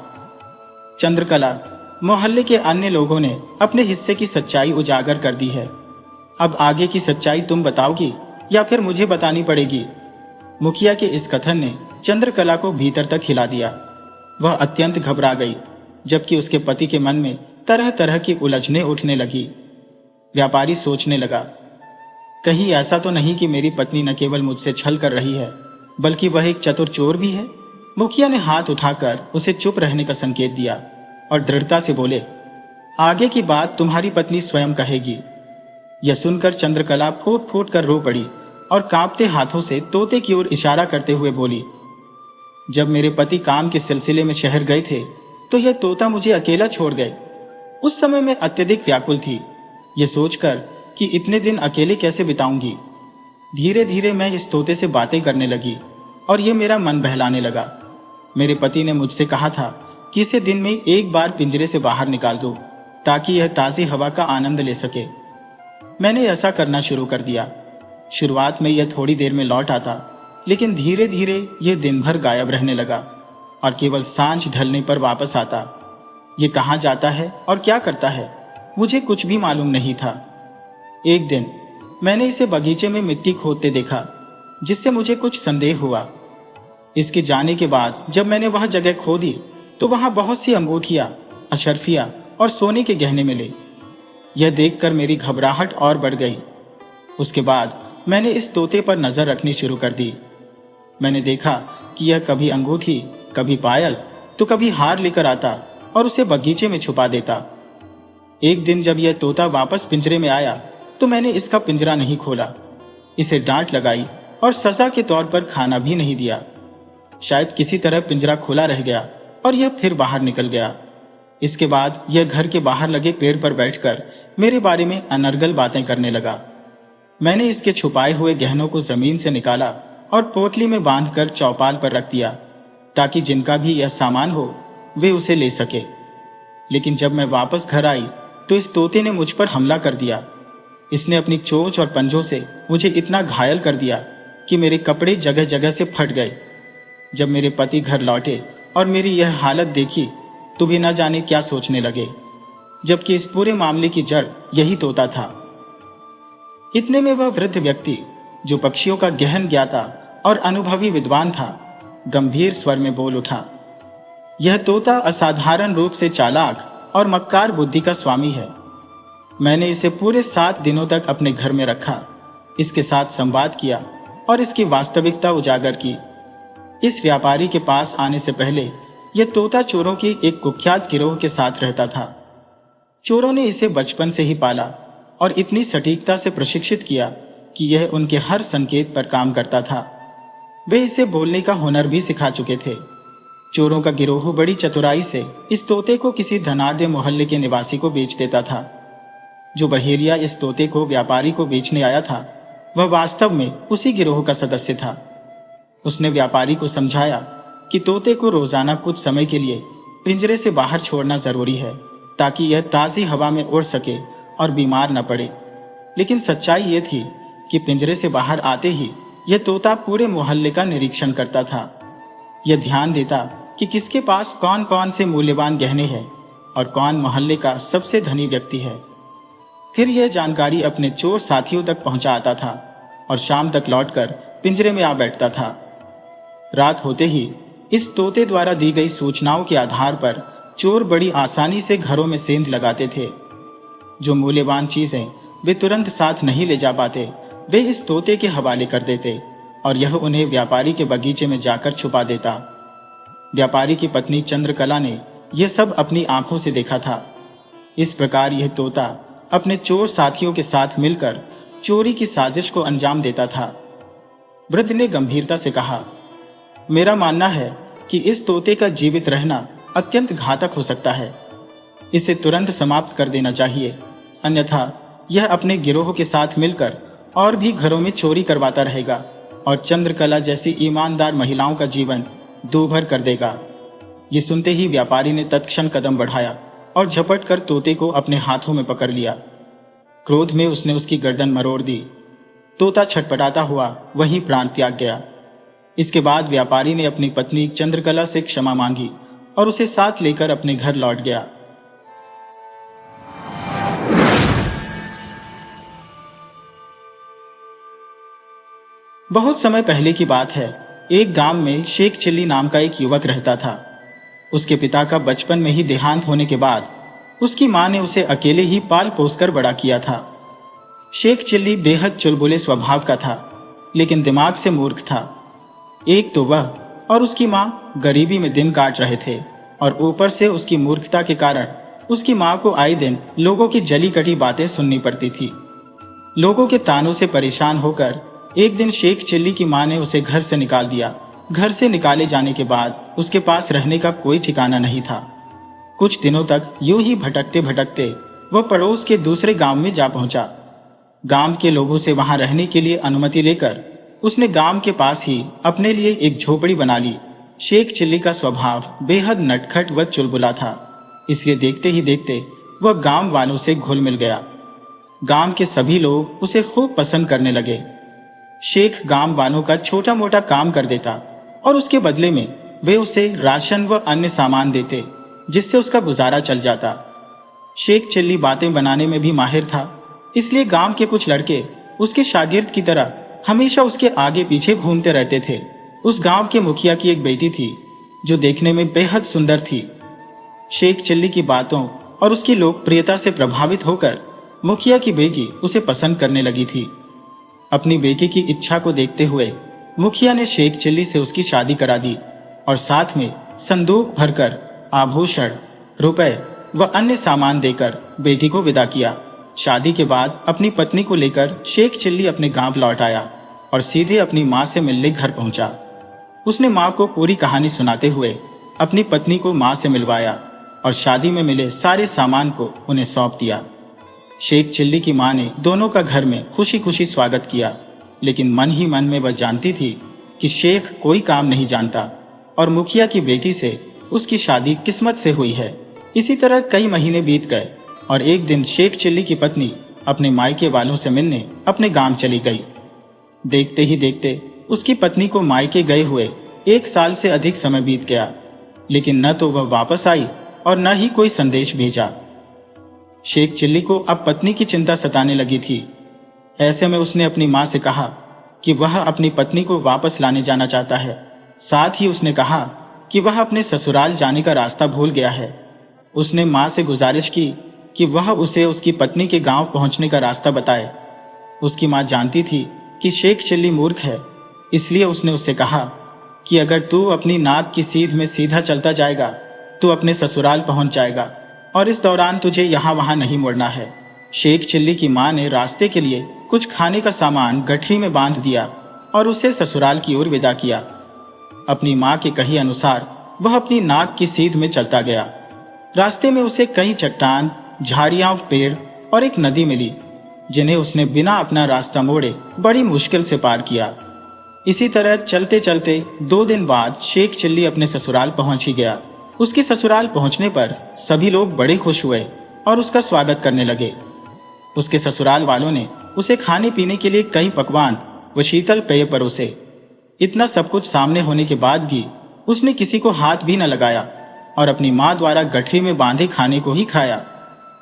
चंद्रकला, मोहल्ले के अन्य लोगों ने अपने हिस्से की सच्चाई उजागर कर दी है। अब आगे की सच्चाई तुम बताओगी या फिर मुझे बतानी पड़ेगी? मुखिया के इस कथन ने चंद्रकला को भीतर तक हिला दिया। वह अत्यंत घबरा गई, जबकि उसके पति के मन में तरह तरह की उलझनें उठने लगी। व्यापारी सोचने लगा, कहीं ऐसा तो नहीं कि मेरी पत्नी न केवल मुझसे छल कर रही है, बल्कि वह एक चतुर चोर भी है। मुखिया ने हाथ उठाकर उसे चुप रहने का संकेत दिया और दृढ़ता से बोले, आगे की बात तुम्हारी पत्नी स्वयं कहेगी। यह सुनकर चंद्रकला फूट फूट कर रो पड़ी और कांपते हाथों से तोते की ओर इशारा करते हुए बोली, जब मेरे पति काम के सिलसिले में शहर गए थे तो यह तोता मुझे अकेला छोड़ गए। उस समय मैं अत्यधिक व्याकुल थी, यह सोचकर कि इतने दिन अकेले कैसे बिताऊंगी। धीरे धीरे मैं इस तोते से बातें करने लगी और यह मेरा मन बहलाने लगा। मेरे पति ने मुझसे कहा था कि इसे दिन में एक बार पिंजरे से बाहर निकाल दो ताकि यह ताजी हवा का आनंद ले सके। मैंने ऐसा करना शुरू कर दिया। शुरुआत में यह थोड़ी देर में लौट आता, लेकिन धीरे धीरे यह दिन भर गायब रहने लगा और केवल सांझ ढलने पर वापस आता। ये कहाँ जाता है और क्या करता है, मुझे कुछ भी मालूम नहीं था। एक दिन मैंने इसे बगीचे में मिट्टी खोदते देखा, जिससे मुझे कुछ संदेह हुआ। इसके जाने के बाद जब मैंने वह जगह खोदी तो वहां बहुत सी अंगूठियां, अशर्फियां और सोने के गहने मिले। यह देखकर मेरी घबराहट और बढ़ गई। उसके बाद मैंने इस तोते पर नजर रखनी शुरू कर दी। मैंने देखा कि यह कभी अंगूठी, कभी पायल तो कभी हार लेकर आता और उसे बगीचे में छुपा देता। एक दिन जब यह तोता वापस पिंजरे में आया तो मैंने इसका पिंजरा नहीं खोला, इसे डांट लगाई और सजा के तौर पर खाना भी नहीं दिया। शायद किसी तरह पिंजरा खुला रह गया और यह फिर बाहर निकल गया। इसके बाद यह घर के बाहर लगे पेड़ पर बैठकर मेरे बारे में अनर्गल बातें करने लगा। मैंने इसके छुपाए हुए गहनों को जमीन से निकाला और पोटली में बांधकर चौपाल पर रख दिया ताकि जिनका भी यह सामान हो वे उसे ले सके। लेकिन जब मैं वापस घर आई तो इस तोते ने मुझ पर हमला कर दिया। इसने अपनी चोंच और पंजों से मुझे इतना घायल कर दिया कि मेरे कपड़े जगह जगह से फट गए। जब मेरे पति घर लौटे और मेरी यह हालत देखी तो भी न जाने क्या सोचने लगे, जबकि इस पूरे मामले की जड़ यही तोता था। इतने में वह वृद्ध व्यक्ति, जो पक्षियों का गहन ज्ञाता और अनुभवी विद्वान था, गंभीर स्वर में बोल उठा, यह तोता असाधारण रूप से चालाक और मक्कार बुद्धि का स्वामी है। मैंने इसे पूरे 7 दिनों तक अपने घर में रखा, इसके साथ संवाद किया और इसकी वास्तविकता उजागर की। इस व्यापारी के पास आने से पहले यह तोता चोरों की एक कुख्यात गिरोह के साथ रहता था। चोरों ने इसे बचपन से ही पाला और इतनी सटीकता से प्रशिक्षित किया कि यह उनके हर संकेत पर काम करता था। वे इसे बोलने का हुनर भी सिखा चुके थे। चोरों का गिरोह बड़ी चतुराई से इस तोते को किसी धनाढ्य मोहल्ले के निवासी को बेच देता था। जो बहेलिया इस तोते को व्यापारी को बेचने आया था, वह वास्तव में उसी गिरोह का सदस्य था। उसने व्यापारी को समझाया कि तोते को रोजाना कुछ समय के लिए पिंजरे से बाहर छोड़ना जरूरी है ताकि यह ताजी हवा में उड़ सके और बीमार न पड़े। लेकिन सच्चाई यह थी कि पिंजरे से बाहर आते ही यह तोता पूरे मोहल्ले का निरीक्षण करता था। यह ध्यान देता कि किसके पास कौन कौन से मूल्यवान गहने हैं और कौन मोहल्ले का सबसे धनी व्यक्ति है। फिर यह जानकारी अपने चोर साथियों तक पहुंचा आता था और शाम तक लौटकर पिंजरे में आ बैठता था। रात होते ही इस तोते द्वारा दी गई सूचनाओं के आधार पर चोर बड़ी आसानी से घरों में सेंध लगाते थे। जो मूल्यवान चीजें वे तुरंत साथ नहीं ले जा पाते, वे इस तोते के हवाले कर देते और यह उन्हें व्यापारी के बगीचे में जाकर छुपा देता। व्यापारी की पत्नी चंद्रकला ने यह सब अपनी आंखों से देखा था। इस प्रकार यह तोता अपने चोर साथियों के साथ मिलकर चोरी की साजिश को अंजाम देता था। वृद्ध ने गंभीरता से कहा, मेरा मानना है कि इस तोते का जीवित रहना अत्यंत घातक हो सकता है। इसे तुरंत समाप्त कर देना चाहिए, अन्यथा यह अपने गिरोह के साथ मिलकर और भी घरों में चोरी करवाता रहेगा और चंद्रकला जैसी ईमानदार महिलाओं का जीवन दूभर कर देगा। ये सुनते ही व्यापारी ने तत्क्षण कदम बढ़ाया और झपट कर तोते को अपने हाथों में पकड़ लिया। क्रोध में उसने उसकी गर्दन मरोड़ दी। तोता छटपटाता हुआ वहीं प्राण त्याग गया। इसके बाद व्यापारी ने अपनी पत्नी चंद्रकला से क्षमा मांगी और उसे साथ लेकर अपने घर लौट गया। बहुत समय पहले की बात है। एक गांव में शेख चिल्ली नाम का एक युवक रहता था। उसके पिता का बचपन में ही देहांत होने के बाद उसकी मां ने उसे अकेले ही पाल पोसकर बड़ा किया था। शेख चिल्ली बेहद चुलबुले स्वभाव का था, लेकिन दिमाग से मूर्ख था। एक तो वह और उसकी मां गरीबी में दिन काट रहे थे और ऊपर से उसकी मूर्खता के कारण उसकी मां को आए दिन लोगों की जली कटी बातें सुननी पड़ती थी। लोगों के तानों से परेशान होकर एक दिन शेख चिल्ली की मां ने उसे घर से निकाल दिया। घर से निकाले जाने के बाद उसके पास रहने का कोई ठिकाना नहीं था। कुछ दिनों तक यूं ही भटकते भटकते वह पड़ोस के दूसरे गांव में जा पहुंचा। गांव के लोगों से वहां रहने के लिए अनुमति लेकर उसने गांव के पास ही अपने लिए एक झोपड़ी बना ली। शेख चिल्ली का स्वभाव बेहद नटखट व चुलबुला था, इसलिए देखते ही देखते वह गांव वालों से घुल मिल गया। गांव के सभी लोग उसे खूब पसंद करने लगे। शेख गांव वालों का छोटा मोटा काम कर देता और उसके बदले में वे उसे राशन व अन्य सामान देते, जिससे उसका गुजारा चल जाता। शेख चिल्ली बातें बनाने में भी माहिर था, इसलिए गांव के कुछ लड़के उसके शागिर्द की तरह हमेशा उसके आगे पीछे घूमते रहते थे। उस गांव के मुखिया की एक बेटी थी जो देखने में बेहद सुंदर थी। शेख चिल्ली की बातों और उसकी लोकप्रियता से प्रभावित होकर मुखिया की बेटी उसे पसंद करने लगी थी। अपनी बेटी की इच्छा को देखते हुए मुखिया ने शेख चिल्ली से उसकी शादी करा दी और साथ में संदूक भरकर आभूषण, रुपए व अन्य सामान देकर बेटी को विदा किया। शादी के बाद अपनी पत्नी को लेकर शेख चिल्ली अपने गांव लौट आया और सीधे अपनी मां से मिलने घर पहुंचा। उसने मां को पूरी कहानी सुनाते हुए अपनी पत्नी को मां से मिलवाया और शादी में मिले सारे सामान को उन्हें सौंप दिया। शेख चिल्ली की मां ने दोनों का घर में खुशी खुशी स्वागत किया, लेकिन मन ही मन में वह जानती थी कि शेख कोई काम नहीं जानता और मुखिया की बेटी से उसकी शादी किस्मत से हुई है। इसी तरह कई महीने बीत गए और एक दिन शेख चिल्ली की पत्नी अपने मायके वालों से मिलने अपने गांव चली गई। देखते ही देखते उसकी पत्नी को मायके गए हुए 1 साल से अधिक समय बीत गया, लेकिन न तो वह वापस आई और न ही कोई संदेश भेजा। शेख चिल्ली को अब पत्नी की चिंता सताने लगी थी। ऐसे में उसने अपनी मां से कहा कि वह अपनी पत्नी को वापस लाने जाना चाहता है। साथ ही उसने कहा कि वह अपने ससुराल जाने का रास्ता भूल गया है। उसने मां से गुजारिश की कि वह उसे उसकी पत्नी के गांव पहुंचने का रास्ता बताए। उसकी मां जानती थी कि शेख चिल्ली मूर्ख है, इसलिए उसने उससे कहा कि अगर तू अपनी नाक की सीध में सीधा चलता जाएगा तो अपने ससुराल पहुंच जाएगा और इस दौरान तुझे यहाँ वहां नहीं मुड़ना है। शेख चिल्ली की मां ने रास्ते के लिए कुछ खाने का सामान गठरी में बांध दिया और उसे ससुराल की ओर विदा किया। अपनी मां के कहे अनुसार वह अपनी नाक की सीध में चलता गया। रास्ते में उसे कई चट्टान, झाड़ियां, पेड़ और एक नदी मिली, जिन्हें उसने बिना अपना रास्ता मोड़े बड़ी मुश्किल से पार किया। इसी तरह चलते चलते 2 दिन बाद शेख चिल्ली अपने ससुराल पहुंच ही गया। उसके ससुराल पहुंचने पर सभी लोग बड़े खुश हुए और उसका स्वागत करने लगे। उसके ससुराल वालों ने उसे खाने पीने के लिए कई पकवान व शीतल पेय परोसे। इतना सब कुछ सामने होने के बाद भी उसने किसी को हाथ भी न लगाया और अपनी माँ द्वारा गठरी में बांधे खाने को ही खाया,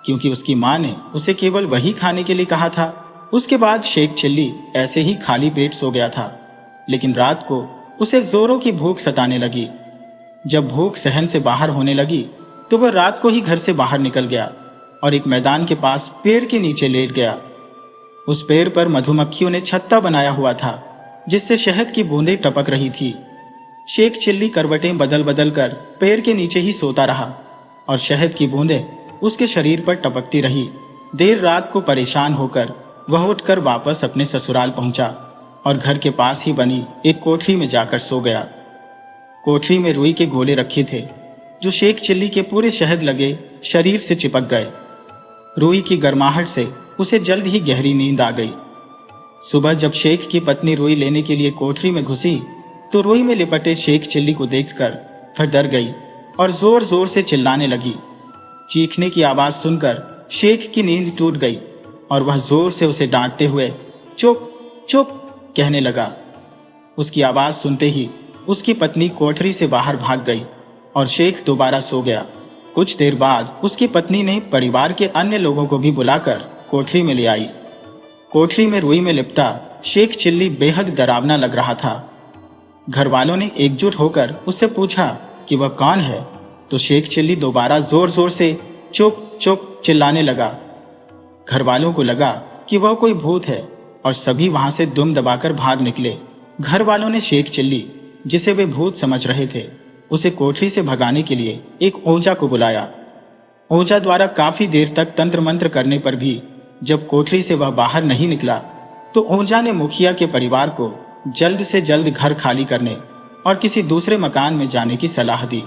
क्योंकि उसकी माँ ने उसे केवल वही खाने के लिए कहा था। उसके बाद शेख चिल्ली ऐसे ही खाली पेट सो गया था, लेकिन रात को उसे जोरों की भूख सताने लगी। जब भूख सहन से बाहर होने लगी तो वह रात को ही घर से बाहर निकल गया और एक मैदान के पास पेड़ के नीचे लेट गया। उस पेड़ पर मधुमक्खियों ने छत्ता बनाया हुआ था, जिससे शहद की बूंदें टपक रही थी। शेख चिल्ली करवटें बदल बदल कर पेड़ के नीचे ही सोता रहा और शहद की बूंदें उसके शरीर पर टपकती रही। देर रात को परेशान होकर वह उठकर वापस अपने ससुराल पहुंचा और घर के पास ही बनी एक कोठरी में जाकर सो गया। कोठरी में रुई के गोले रखे थे, जो शेख चिल्ली के पूरे शहद लगे शरीर से चिपक गए। रुई की गर्माहट से उसे जल्द ही गहरी नींद आ गई। सुबह जब शेख की पत्नी रुई लेने के लिए कोठरी में घुसी तो रुई में लिपटे शेख चिल्ली को देखकर वह डर गई और जोर जोर से चिल्लाने लगी। चीखने की आवाज सुनकर शेख की नींद टूट गई और वह जोर से उसे डांटते हुए चुप चुप कहने लगा। उसकी आवाज सुनते ही उसकी पत्नी कोठरी से बाहर भाग गई और शेख दोबारा सो गया। कुछ देर बाद उसकी पत्नी ने परिवार के अन्य लोगों को भी बुलाकर कोठरी में ले आई। कोठरी में रुई में लिपटा शेख चिल्ली बेहद डरावना लग रहा था। घर वालों ने एकजुट होकर उससे पूछा कि वह कौन है, तो शेख चिल्ली दोबारा जोर जोर से चुप चुप चिल्लाने लगा। घर वालों को लगा कि वह कोई भूत है और सभी वहां से दुम दबाकर भाग निकले। घर वालों ने शेख चिल्ली, जिसे वे भूत समझ रहे थे, उसे कोठरी से भगाने के लिए एक ओझा को बुलाया। ओझा द्वारा काफी देर तक तंत्र मंत्र करने पर भी जब कोठरी से वह बाहर नहीं निकला तो ओझा ने मुखिया के परिवार को जल्द से जल्द घर खाली करने और किसी दूसरे मकान में जाने की सलाह दी।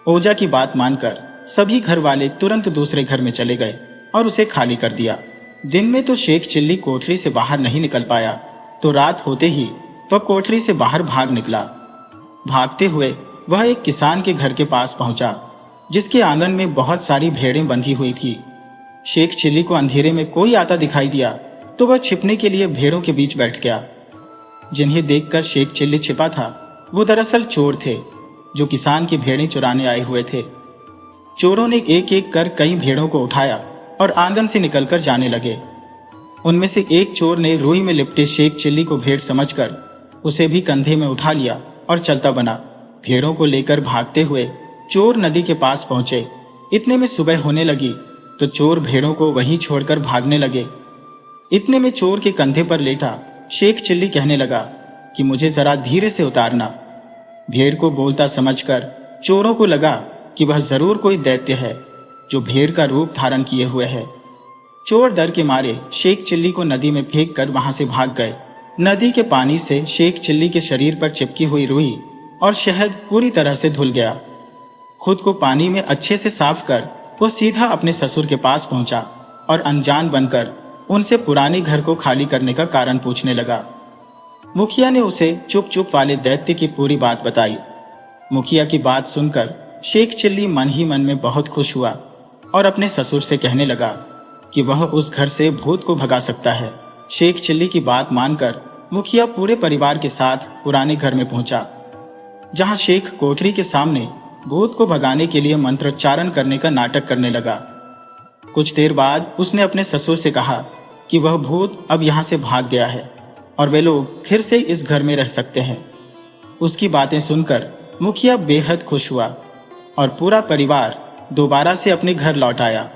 ओझा की बात मानकर सभी घर वाले तुरंत दूसरे घर में चले गए और उसे खाली कर दिया। दिन में तो शेख चिल्ली कोठरी से बाहर नहीं निकल पाया, तो रात होते ही वह कोठरी से बाहर भाग निकला। भागते हुए वह एक किसान के घर के पास पहुंचा, जिसके आंगन में बहुत सारी भेड़ें बंधी हुई थी। शेख चिल्ली को अंधेरे में कोई आता दिखाई दिया तो वह छिपने के लिए भेड़ों के बीच बैठ गया। जिन्हें देखकर शेख चिल्ली छिपा था, वो दरअसल चोर थे, जो किसान की भेड़ें चुराने आए हुए थे। चोरों ने एक एक कर कई भेड़ों को उठाया और आंगन से निकलकर जाने लगे। उनमें से एक चोर ने रुई में लिपटे शेख चिल्ली को भेड़ समझकर उसे भी कंधे में उठा लिया और चलता बना। भेड़ों को लेकर भागते हुए चोर नदी के पास पहुंचे। इतने में सुबह होने लगी तो चोर भेड़ों को वहीं छोड़कर भागने लगे। इतने में चोर के कंधे पर लेटा शेख चिल्ली कहने लगा कि मुझे जरा धीरे से उतारना। भेड़ को बोलता समझकर चोरों को लगा कि वह जरूर कोई दैत्य है जो भेड़ का रूप धारण किए हुए है। चोर डर के मारे शेख चिल्ली को नदी में फेंक कर वहां से भाग गए। नदी के पानी से शेख चिल्ली के शरीर पर चिपकी हुई रुई और शहद पूरी तरह से धुल गया। खुद को पानी में अच्छे से साफ कर वो सीधा अपने ससुर के पास पहुंचा और अनजान बनकर उनसे पुराने घर को खाली करने का कारण पूछने लगा। मुखिया ने उसे चुप चुप वाले दैत्य की पूरी बात बताई। मुखिया की बात सुनकर शेख चिल्ली मन ही मन में बहुत खुश हुआ और अपने ससुर से कहने लगा कि वह उस घर से भूत को भगा सकता है। शेख चिल्ली की बात मानकर मुखिया पूरे परिवार के साथ पुराने घर में पहुंचा, जहां शेख कोठरी के सामने भूत को भगाने के लिए मंत्रोच्चारण करने का नाटक करने लगा। कुछ देर बाद उसने अपने ससुर से कहा कि वह भूत अब यहां से भाग गया है और वे लोग फिर से इस घर में रह सकते हैं। उसकी बातें सुनकर मुखिया बेहद खुश हुआ और पूरा परिवार दोबारा से अपने घर लौट आया।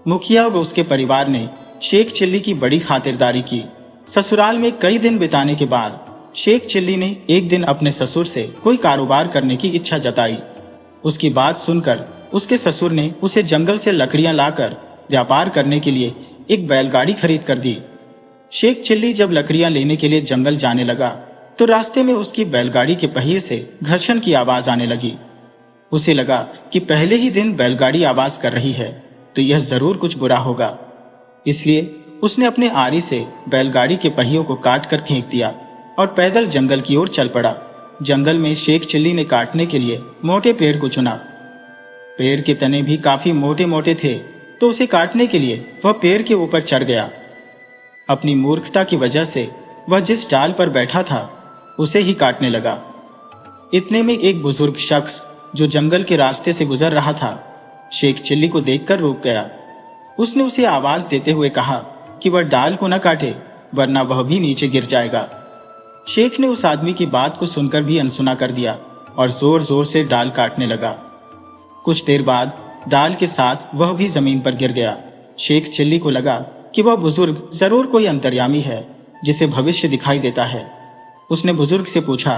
मुखिया व उसके परिवार ने शेख चिल्ली की बड़ी खातिरदारी की। ससुराल में कई दिन बिताने के बाद शेख चिल्ली ने एक दिन अपने ससुर से कोई कारोबार करने की इच्छा जताई। उसकी बात सुनकर उसके ससुर ने उसे जंगल से लकड़ियां लाकर व्यापार करने के लिए एक बैलगाड़ी खरीद कर दी। शेख चिल्ली जब लकड़ियां लेने के लिए जंगल जाने लगा तो रास्ते में उसकी बैलगाड़ी के पहिए से घर्षण की आवाज आने लगी। उसे लगा कि पहले ही दिन बैलगाड़ी आवाज कर रही है तो यह जरूर कुछ बुरा होगा, इसलिए उसने अपने आरी से बैलगाड़ी के पहियों को काट कर फेंक दिया और पैदल जंगल की ओर चल पड़ा। जंगल में शेख चिल्ली ने काटने के लिए मोटे पेड़ को चुना। पेड़ के तने भी काफी मोटे मोटे थे, तो उसे काटने के लिए वह पेड़ के ऊपर चढ़ गया। अपनी मूर्खता की वजह से वह जिस डाल पर बैठा था उसे ही काटने लगा। इतने में एक बुजुर्ग शख्स जो जंगल के रास्ते से गुजर रहा था, शेख चिल्ली को देखकर रुक गया। उसने उसे आवाज देते हुए कहा कि वह डाल को न काटे, वरना वह भी नीचे गिर जाएगा। शेख ने उस आदमी की बात को सुनकर भी अनसुना कर दिया और जोर जोर से डाल काटने लगा। कुछ देर बाद डाल के साथ वह भी जमीन पर गिर गया। शेख चिल्ली को लगा कि वह बुजुर्ग जरूर कोई अंतर्यामी है जिसे भविष्य दिखाई देता है। उसने बुजुर्ग से पूछा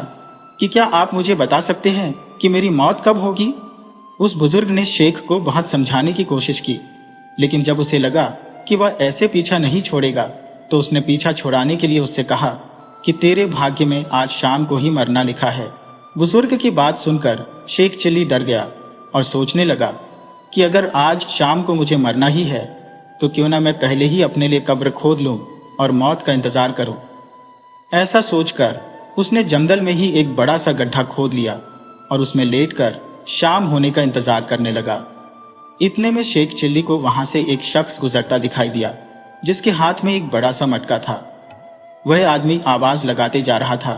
कि क्या आप मुझे बता सकते हैं कि मेरी मौत कब होगी? उस बुजुर्ग ने शेख को बहुत समझाने की कोशिश की, लेकिन जब उसे लगा कि वह ऐसे पीछा नहीं छोड़ेगा, तो उसने पीछा छुड़ाने के लिए उससे कहा कि तेरे भाग्य में आज शाम को ही मरना लिखा है। बुजुर्ग की बात सुनकर शेख चिल्ली डर गया और सोचने लगा कि अगर आज शाम को मुझे मरना ही है, तो क्यों ना मैं पहले ही अपने लिए कब्र खोद लूं और मौत का इंतजार करूं। ऐसा सोचकर उसने जंगल में ही एक बड़ा सा गड्ढा खोद लिया और उसमें लेटकर शाम होने का इंतजार करने लगा। इतने में शेख चिल्ली को वहां से एक शख्स गुजरता दिखाई दिया, जिसके हाथ में एक बड़ा सा मटका था। वह आदमी आवाज लगाते जा रहा था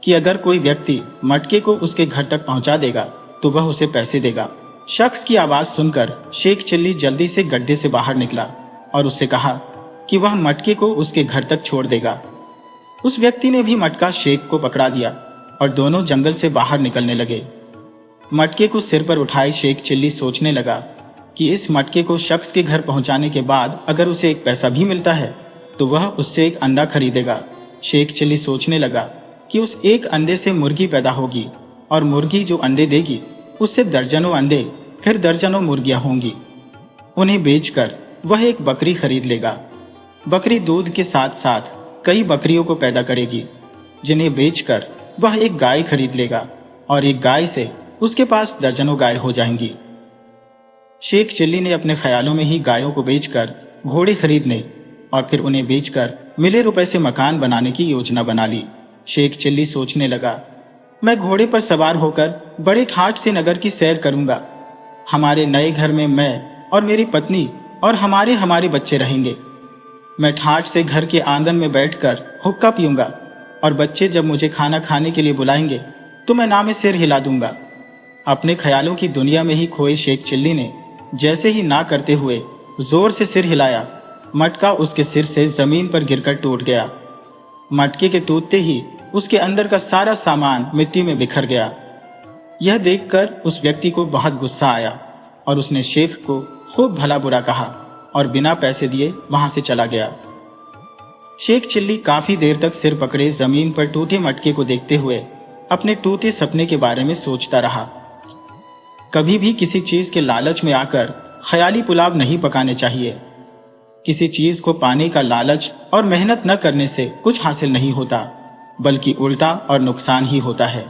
कि अगर कोई व्यक्ति मटके को उसके घर तक पहुंचा देगा तो वह उसे पैसे देगा। शख्स की आवाज सुनकर शेख चिल्ली जल्दी से गड्ढे से बाहर निकला और उससे कहा कि वह मटके को उसके घर तक छोड़ देगा। उस व्यक्ति ने भी मटका शेख को पकड़ा दिया और दोनों जंगल से बाहर निकलने लगे। मटके को सिर पर उठाए शेख चिल्ली सोचने लगा कि इस मटके को शख्स के घर पहुंचाने के बाद अगर उसे एक पैसा भी मिलता है तो वह उससे एक अंडा खरीदेगा। शेख चिल्ली सोचने लगा कि उस एक अंडे से मुर्गी पैदा होगी और मुर्गी जो अंडे देगी उससे दर्जनों अंडे, फिर दर्जनों मुर्गियां होंगी। उन्हें बेचकर वह एक बकरी खरीद लेगा। बकरी दूध के साथ साथ कई बकरियों को पैदा करेगी, जिन्हें बेचकर वह एक गाय खरीद लेगा और एक गाय से उसके पास दर्जनों गाय हो जाएंगी। शेख चिल्ली ने अपने ख्यालों में ही गायों को बेचकर घोड़े खरीदने और फिर उन्हें बेचकर मिले रुपए से मकान बनाने की योजना बना ली। शेख चिल्ली सोचने लगा, मैं घोड़े पर सवार होकर बड़े ठाठ से नगर की सैर करूंगा। हमारे नए घर में मैं और मेरी पत्नी और हमारे बच्चे रहेंगे। मैं ठाठ से घर के आंगन में बैठकर हुक्का पीऊंगा और बच्चे जब मुझे खाना खाने के लिए बुलाएंगे तो मैं नामे सिर हिला दूंगा। अपने ख्यालों की दुनिया में ही खोए शेख चिल्ली ने जैसे ही ना करते हुए जोर से सिर हिलाया, मटका उसके सिर से जमीन पर गिरकर टूट गया। मटके के टूटते ही उसके अंदर का सारा सामान मिट्टी में बिखर गया। यह देखकर उस व्यक्ति को बहुत गुस्सा आया और उसने शेख को खूब भला बुरा कहा और बिना पैसे दिए वहां से चला गया। शेख चिल्ली काफी देर तक सिर पकड़े जमीन पर टूटे मटके को देखते हुए अपने टूटे सपने के बारे में सोचता रहा। कभी भी किसी चीज के लालच में आकर ख्याली पुलाव नहीं पकाने चाहिए। किसी चीज को पाने का लालच और मेहनत न करने से कुछ हासिल नहीं होता, बल्कि उल्टा और नुकसान ही होता है।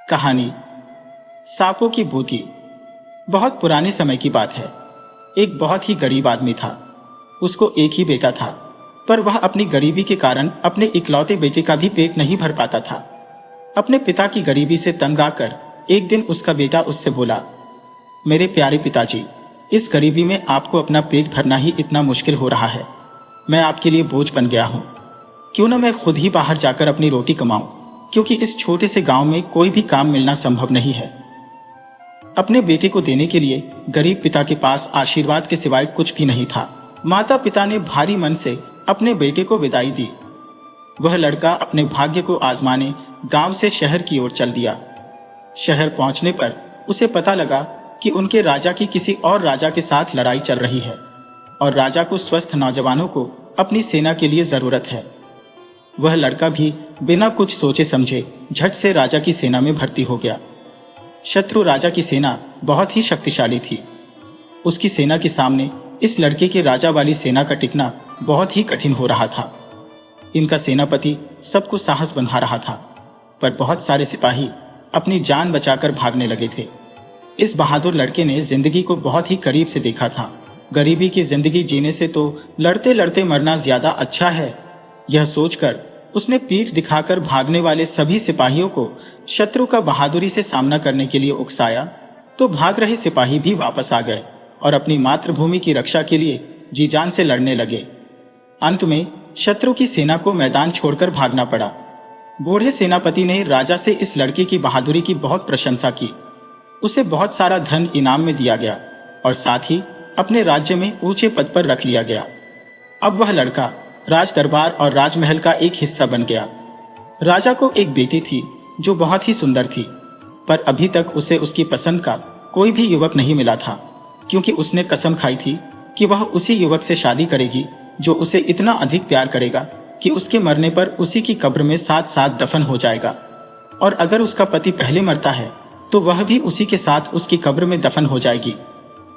कहानी सांपों की बूटी। बहुत पुराने समय की बात है। एक बहुत ही गरीब आदमी था। उसको एक ही बेटा था, पर वह अपनी गरीबी के कारण अपने इकलौते बेटे का भी पेट नहीं भर पाता था। अपने पिता की गरीबी से तंग आकर एक दिन उसका बेटा उससे बोला, मेरे प्यारे पिताजी, इस गरीबी में आपको अपना पेट भरना ही इतना मुश्किल हो रहा है। मैं आपके लिए बोझ बन गया हूं। क्यों न मैं खुद ही बाहर जाकर अपनी रोटी कमाऊं, क्योंकि इस छोटे से गांव में कोई भी काम मिलना संभव नहीं है। अपने बेटे को देने के लिए गरीब पिता के पास आशीर्वाद के सिवाय कुछ भी नहीं था। माता पिता ने भारी मन से अपने बेटे को विदाई दी। वह लड़का अपने भाग्य को आजमाने गांव से शहर की ओर चल दिया। शहर पहुंचने पर उसे पता लगा कि उनके राजा की किसी और राजा के साथ लड़ाई चल रही है और राजा को स्वस्थ नौजवानों को अपनी सेना के लिए जरूरत है। वह लड़का भी बिना कुछ सोचे समझे झट से राजा की सेना में भर्ती हो गया। शत्रु राजा की सेना बहुत ही शक्तिशाली थी। उसकी सेना के सामने इस लड़के के राजा वाली सेना का टिकना बहुत ही कठिन हो रहा था। इनका सेनापति सबको साहस बंधा रहा था, पर बहुत सारे सिपाही अपनी जान बचाकर भागने लगे थे। इस बहादुर लड़के ने जिंदगी को बहुत ही करीब से देखा था। गरीबी की जिंदगी जीने से तो लड़ते लड़ते मरना ज्यादा अच्छा है। यह सोचकर उसने पीठ दिखाकर भागने वाले सभी सिपाहियों को शत्रु का बहादुरी से सामना करने के लिए उकसाया, तो भाग रहे सिपाही भी वापस आ गए और अपनी मातृभूमि की रक्षा के लिए जी जान से लड़ने लगे। अंत में शत्रु की सेना को मैदान छोड़कर भागना पड़ा। बूढ़े सेनापति ने राजा से इस लड़के की बहादुरी की बहुत प्रशंसा की। उसे बहुत सारा धन इनाम में दिया गया और साथ ही अपने राज्य में ऊंचे पद पर रख लिया गया। अब वह लड़का राज दरबार और राजमहल का एक हिस्सा बन गया। राजा को एक बेटी थी जो बहुत ही सुंदर थी, पर अभी तक उसे उसकी पसंद का कोई भी युवक नहीं मिला था, क्योंकि उसने कसम खाई थी कि वह उसी युवक से शादी करेगी जो उसे इतना अधिक प्यार करेगा कि उसके मरने पर उसी की कब्र में साथ साथ दफन हो जाएगा, और अगर उसका पति पहले मरता है तो वह भी उसी के साथ उसकी कब्र में दफन हो जाएगी,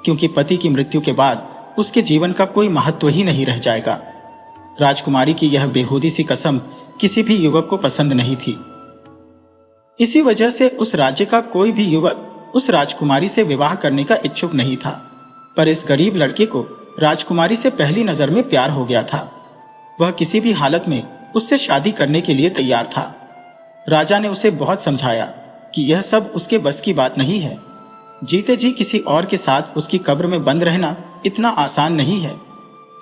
क्योंकि पति की मृत्यु के बाद उसके जीवन का कोई महत्व ही नहीं रह जाएगा। राजकुमारी की यह बेहूदी सी कसम किसी भी युवक को पसंद नहीं थी। इसी वजह से उस राज्य का कोई भी युवक उस राजकुमारी से विवाह करने का इच्छुक नहीं था। पर इस गरीब लड़के को राजकुमारी से पहली नजर में प्यार हो गया था। वह किसी भी हालत में उससे शादी करने के लिए तैयार था। राजा ने उसे बहुत समझाया कि यह सब उसके बस की बात नहीं है। जीते जी किसी और के साथ उसकी कब्र में बंद रहना इतना आसान नहीं है।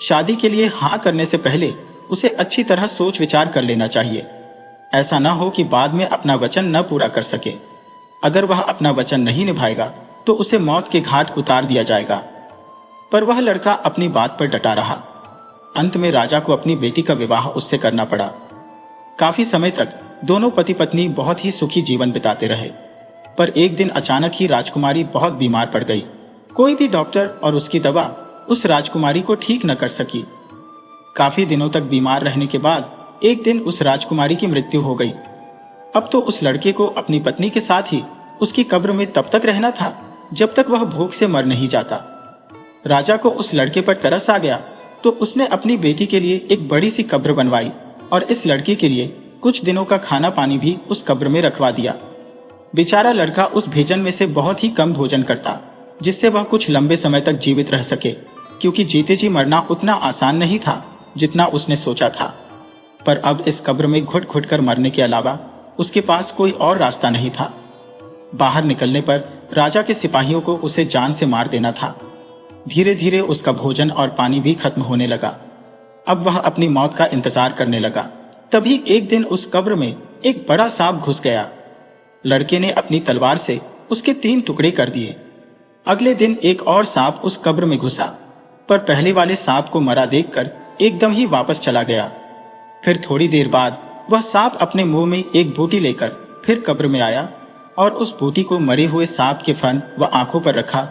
शादी के लिए हाँ करने से पहले उसे अच्छी तरह सोच विचार कर लेना चाहिए। ऐसा न हो कि बाद में अपना वचन न पूरा कर सके। अगर वह अपना वचन नहीं निभाएगा तो उसे मौत के घाट उतार दिया जाएगा। पर वह लड़का अपनी बात पर डटा रहा। अंत में राजा को अपनी बेटी का विवाह उससे करना पड़ा। काफी समय तक दोनों पति पत्नी बहुत ही सुखी जीवन बिताते रहे, पर एक दिन अचानक ही राजकुमारी बहुत बीमार पड़ गई। कोई भी डॉक्टर और उसकी दवा उस राजकुमारी को ठीक न कर सकी। काफी दिनों तक बीमार रहने के बाद एक दिन उस राजकुमारी की मृत्यु हो गई। अब तो उस लड़के को अपनी पत्नी के साथ ही उसकी कब्र में तब तक रहना था जब तक वह भूख से मर नहीं जाता। राजा को उस लड़के पर तरस आ गया तो उसने अपनी बेटी के लिए एक बड़ी सी कब्र बनवाई और इस लड़के के लिए कुछ दिनों का खाना पानी भी उस कब्र में रखवा दिया। बेचारा लड़का उस भोजन में से बहुत ही कम भोजन करता, जिससे वह कुछ लंबे समय तक जीवित रह सके, क्योंकि जीते जी मरना उतना आसान नहीं था जितना उसने सोचा था। पर अब इस कब्र में घुट घुट कर मरने के अलावा उसके पास कोई और रास्ता नहीं था। बाहर निकलने पर राजा के सिपाहियों को उसे जान से मार देना था। धीरे धीरे उसका भोजन और पानी भी खत्म होने लगा। अब वह अपनी मौत का इंतजार करने लगा। तभी एक दिन उस कब्र में एक बड़ा सांप घुस गया। लड़के ने अपनी तलवार से उसके 3 टुकड़े कर दिए। अगले दिन एक और सांप उस कब्र में घुसा, पर पहले वाले सांप को मरा देखकर एकदम ही वापस चला गया। फिर थोड़ी देर बाद वह सांप अपने मुंह में एक बूटी लेकर फिर कब्र में आया और उस बूटी को मरे हुए सांप के फन व आंखों पर रखा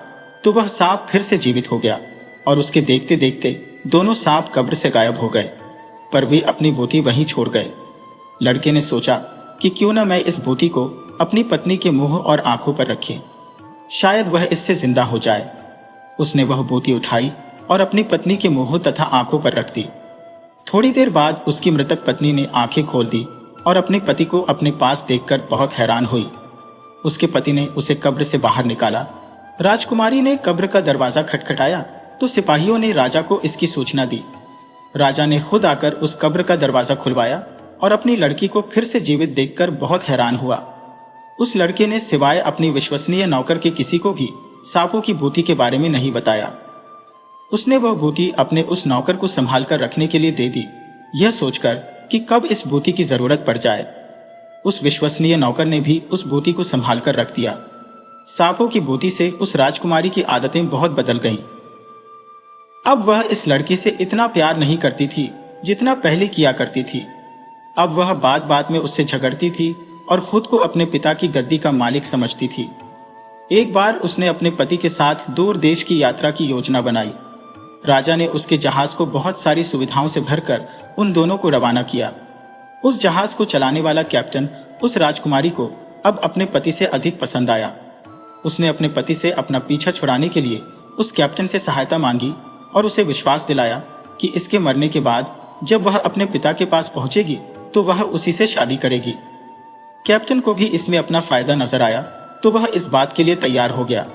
तो वह सांप फिर से जीवित हो गया और उसके देखते देखते दोनों सांप कब्र से गायब हो गए, पर वे अपनी बूटी वहीं छोड़ गए। लड़के ने सोचा कि क्यों न मैं इस बूटी को अपनी पत्नी के मुंह और आंखों पर रखे, शायद वह इससे जिंदा हो जाए। उसने वह बूटी उठाई और अपनी पत्नी के मुंह तथा आंखों पर रख दी। थोड़ी देर बाद उसकी मृतक पत्नी ने आंखें खोल दी और अपने पति को अपने पास देखकर बहुत हैरान हुई। उसके पति ने उसे कब्र से बाहर निकाला। राजकुमारी ने कब्र का दरवाजा खटखटाया तो सिपाहियों ने राजा को इसकी सूचना दी। राजा ने खुद आकर उस कब्र का दरवाजा खुलवाया और अपनी लड़की को फिर से जीवित देखकर बहुत हैरान हुआ। उस लड़के ने सिवाय अपनी विश्वसनीय नौकर के किसी को भी सांपों की बूटी के बारे में नहीं बताया। उसने वह बूटी अपने उस नौकर को संभाल कर रखने के लिए दे दी, यह सोचकर कि कब इस बूटी की जरूरत पड़ जाए। उस विश्वसनीय नौकर ने भी उस बूटी को संभाल कर रख दिया। सांपों की बूटी से उस राजकुमारी की आदतें बहुत बदल गईं। अब वह इस लड़की से इतना प्यार नहीं करती थी जितना पहले किया करती थी। अब वह बात बात में उससे झगड़ती थी और खुद को अपने पिता की गद्दी का मालिक समझती थी। एक बार उसने अपने पति के साथ दूर देश की यात्रा की योजना बनाई। राजा ने उसके जहाज को बहुत सारी सुविधाओं से भरकर उन दोनों को रवाना किया। उस जहाज को चलाने वाला कैप्टन उस राजकुमारी को अब अपने पति से अधिक पसंद आया। उसने अपने पति से अपना पीछा छुड़ाने के लिए उस कैप्टन से सहायता मांगी और उसे विश्वास दिलाया कि इसके मरने के बाद जब वह अपने पिता के पास पहुंचेगी तो वह उसी से शादी करेगी। कैप्टन को भी इसमें अपना फायदा नजर आया तो वह इस बात के लिए तैयार हो गया।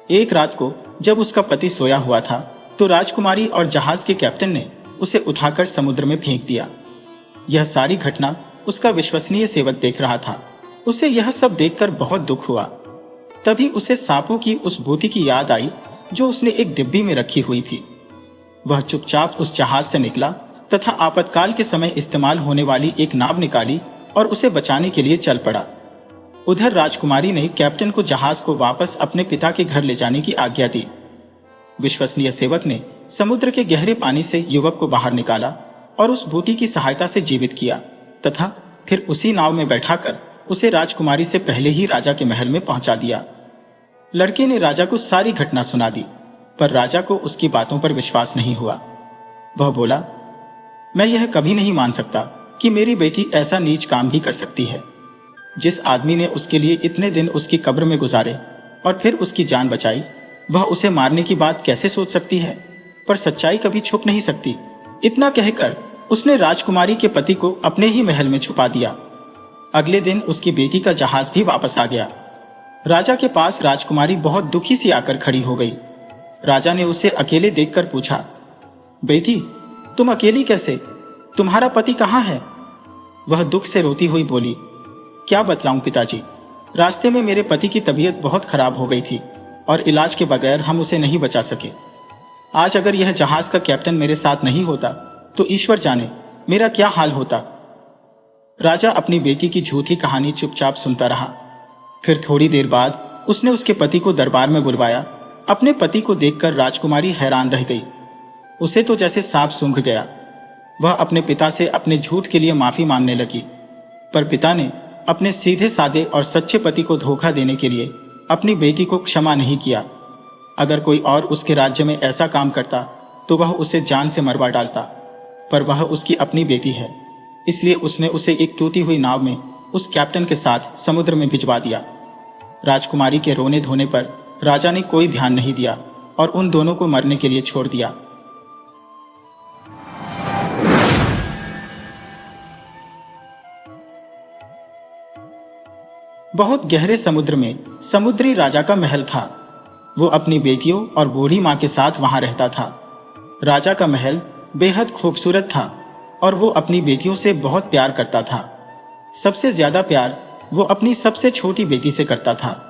एक रात को जब उसका पति सोया हुआ था तो राजकुमारी और जहाज के कैप्टन ने उसे उठाकर समुद्र में फेंक दिया। यह सारी घटना उसका विश्वसनीय सेवक देख रहा था। उसे यह सब देखकर बहुत दुख हुआ। तभी उसे सांपों की उस बूटी की याद आई जो उसने एक डिब्बी में रखी हुई थी। वह चुपचाप उस जहाज से निकला तथा आपातकाल के समय इस्तेमाल होने वाली एक नाव निकाली और उसे बचाने के लिए चल पड़ा। उधर राजकुमारी ने कैप्टन को जहाज को वापस अपने पिता के घर ले जाने की आज्ञा दी। विश्वसनीय सेवक ने समुद्र के गहरे पानी से युवक को बाहर निकाला और उस बूटी की सहायता से जीवित किया तथा फिर उसी नाव में बैठाकर उसे राजकुमारी से पहले ही राजा के महल में पहुंचा दिया। लड़के ने राजा को सारी घटना सुना दी, पर राजा को उसकी बातों पर विश्वास नहीं हुआ। वह बोला, मैं यह कभी नहीं मान सकता कि मेरी बेटी ऐसा नीच काम भी कर सकती है। जिस आदमी ने उसके लिए इतने दिन उसकी कब्र में गुजारे और फिर उसकी जान बचाई, वह उसे मारने की बात कैसे सोच सकती है? पर सच्चाई कभी छुप नहीं सकती। इतना कहकर उसने राजकुमारी के पति को अपने ही महल में छुपा दिया। अगले दिन उसकी बेटी का जहाज भी वापस आ गया। राजा के पास राजकुमारी बहुत दुखी सी आकर खड़ी हो गई। राजा ने उसे अकेले देखकर पूछा, बेटी, तुम अकेली कैसे? तुम्हारा पति कहाँ है? वह दुख से रोती हुई बोली, क्या बतलाऊं पिताजी, रास्ते में मेरे पति की तबीयत बहुत खराब हो गई थी और इलाज के बगैर हम उसे नहीं बचा सके। आज अगर यह जहाज का कैप्टन मेरे साथ नहीं होता तो ईश्वर जाने मेरा क्या हाल होता। राजा अपनी बेटी की झूठी कहानी चुपचाप सुनता रहा। फिर थोड़ी देर बाद उसने उसके पति को दरबार में बुलवाया। अपने पति को देखकर राजकुमारी हैरान रह गई। उसे तो जैसे सांप सूंघ गया। वह अपने पिता से अपने झूठ के लिए माफी मांगने लगी, पर पिता ने अपने सीधे साधे और सच्चे पति को धोखा देने के लिए अपनी बेटी को क्षमा नहीं किया। अगर कोई और उसके राज्य में ऐसा काम करता तो वह उसे जान से मरवा डालता, पर वह उसकी अपनी बेटी है, इसलिए उसने उसे एक टूटी हुई नाव में उस कैप्टन के साथ समुद्र में भिजवा दिया। राजकुमारी के रोने धोने पर राजा ने कोई ध्यान नहीं दिया और उन दोनों को मरने के लिए छोड़ दिया। बहुत गहरे समुद्र में समुद्री राजा का महल था। वो अपनी बेटियों और बूढ़ी मां के साथ वहां रहता था। राजा का महल बेहद खूबसूरत था और वो अपनी बेटियों से बहुत प्यार करता था। सबसे ज्यादा प्यार वो अपनी सबसे छोटी बेटी से करता था।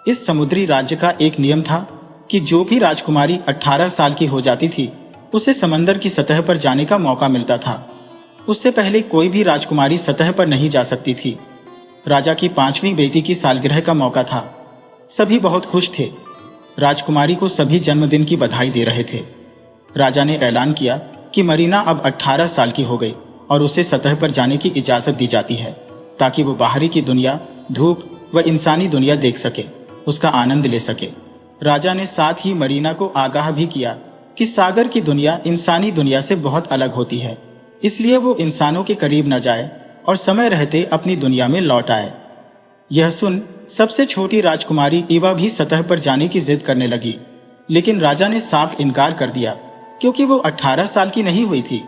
इस समुद्री राज्य का एक नियम था कि जो भी राजकुमारी 18 साल की हो जाती थी उसे समंदर की सतह पर जाने का मौका मिलता था। उससे पहले कोई भी राजकुमारी सतह पर नहीं जा सकती थी। राजा की 5वीं बेटी की सालगिरह का मौका था। सभी बहुत खुश थे। राजकुमारी को सभी जन्मदिन की बधाई दे रहे थे। राजा ने ऐलान किया कि मरीना अब 18 साल की हो गई और उसे सतह पर जाने की इजाजत दी जाती है, ताकि वो बाहरी की दुनिया, धूप व इंसानी दुनिया देख सके, उसका आनंद ले सके। राजा ने साथ ही मरीना को आगाह भी किया कि सागर की दुनिया इंसानी दुनिया से बहुत अलग होती है, इसलिए वो इंसानों के करीब न जाए और समय रहते अपनी दुनिया में लौट आए। यह सुन सबसे छोटी राजकुमारी ईवा भी सतह पर जाने की जिद करने लगी, लेकिन राजा ने साफ इनकार कर दिया क्योंकि वो 18 साल की नहीं हुई थी।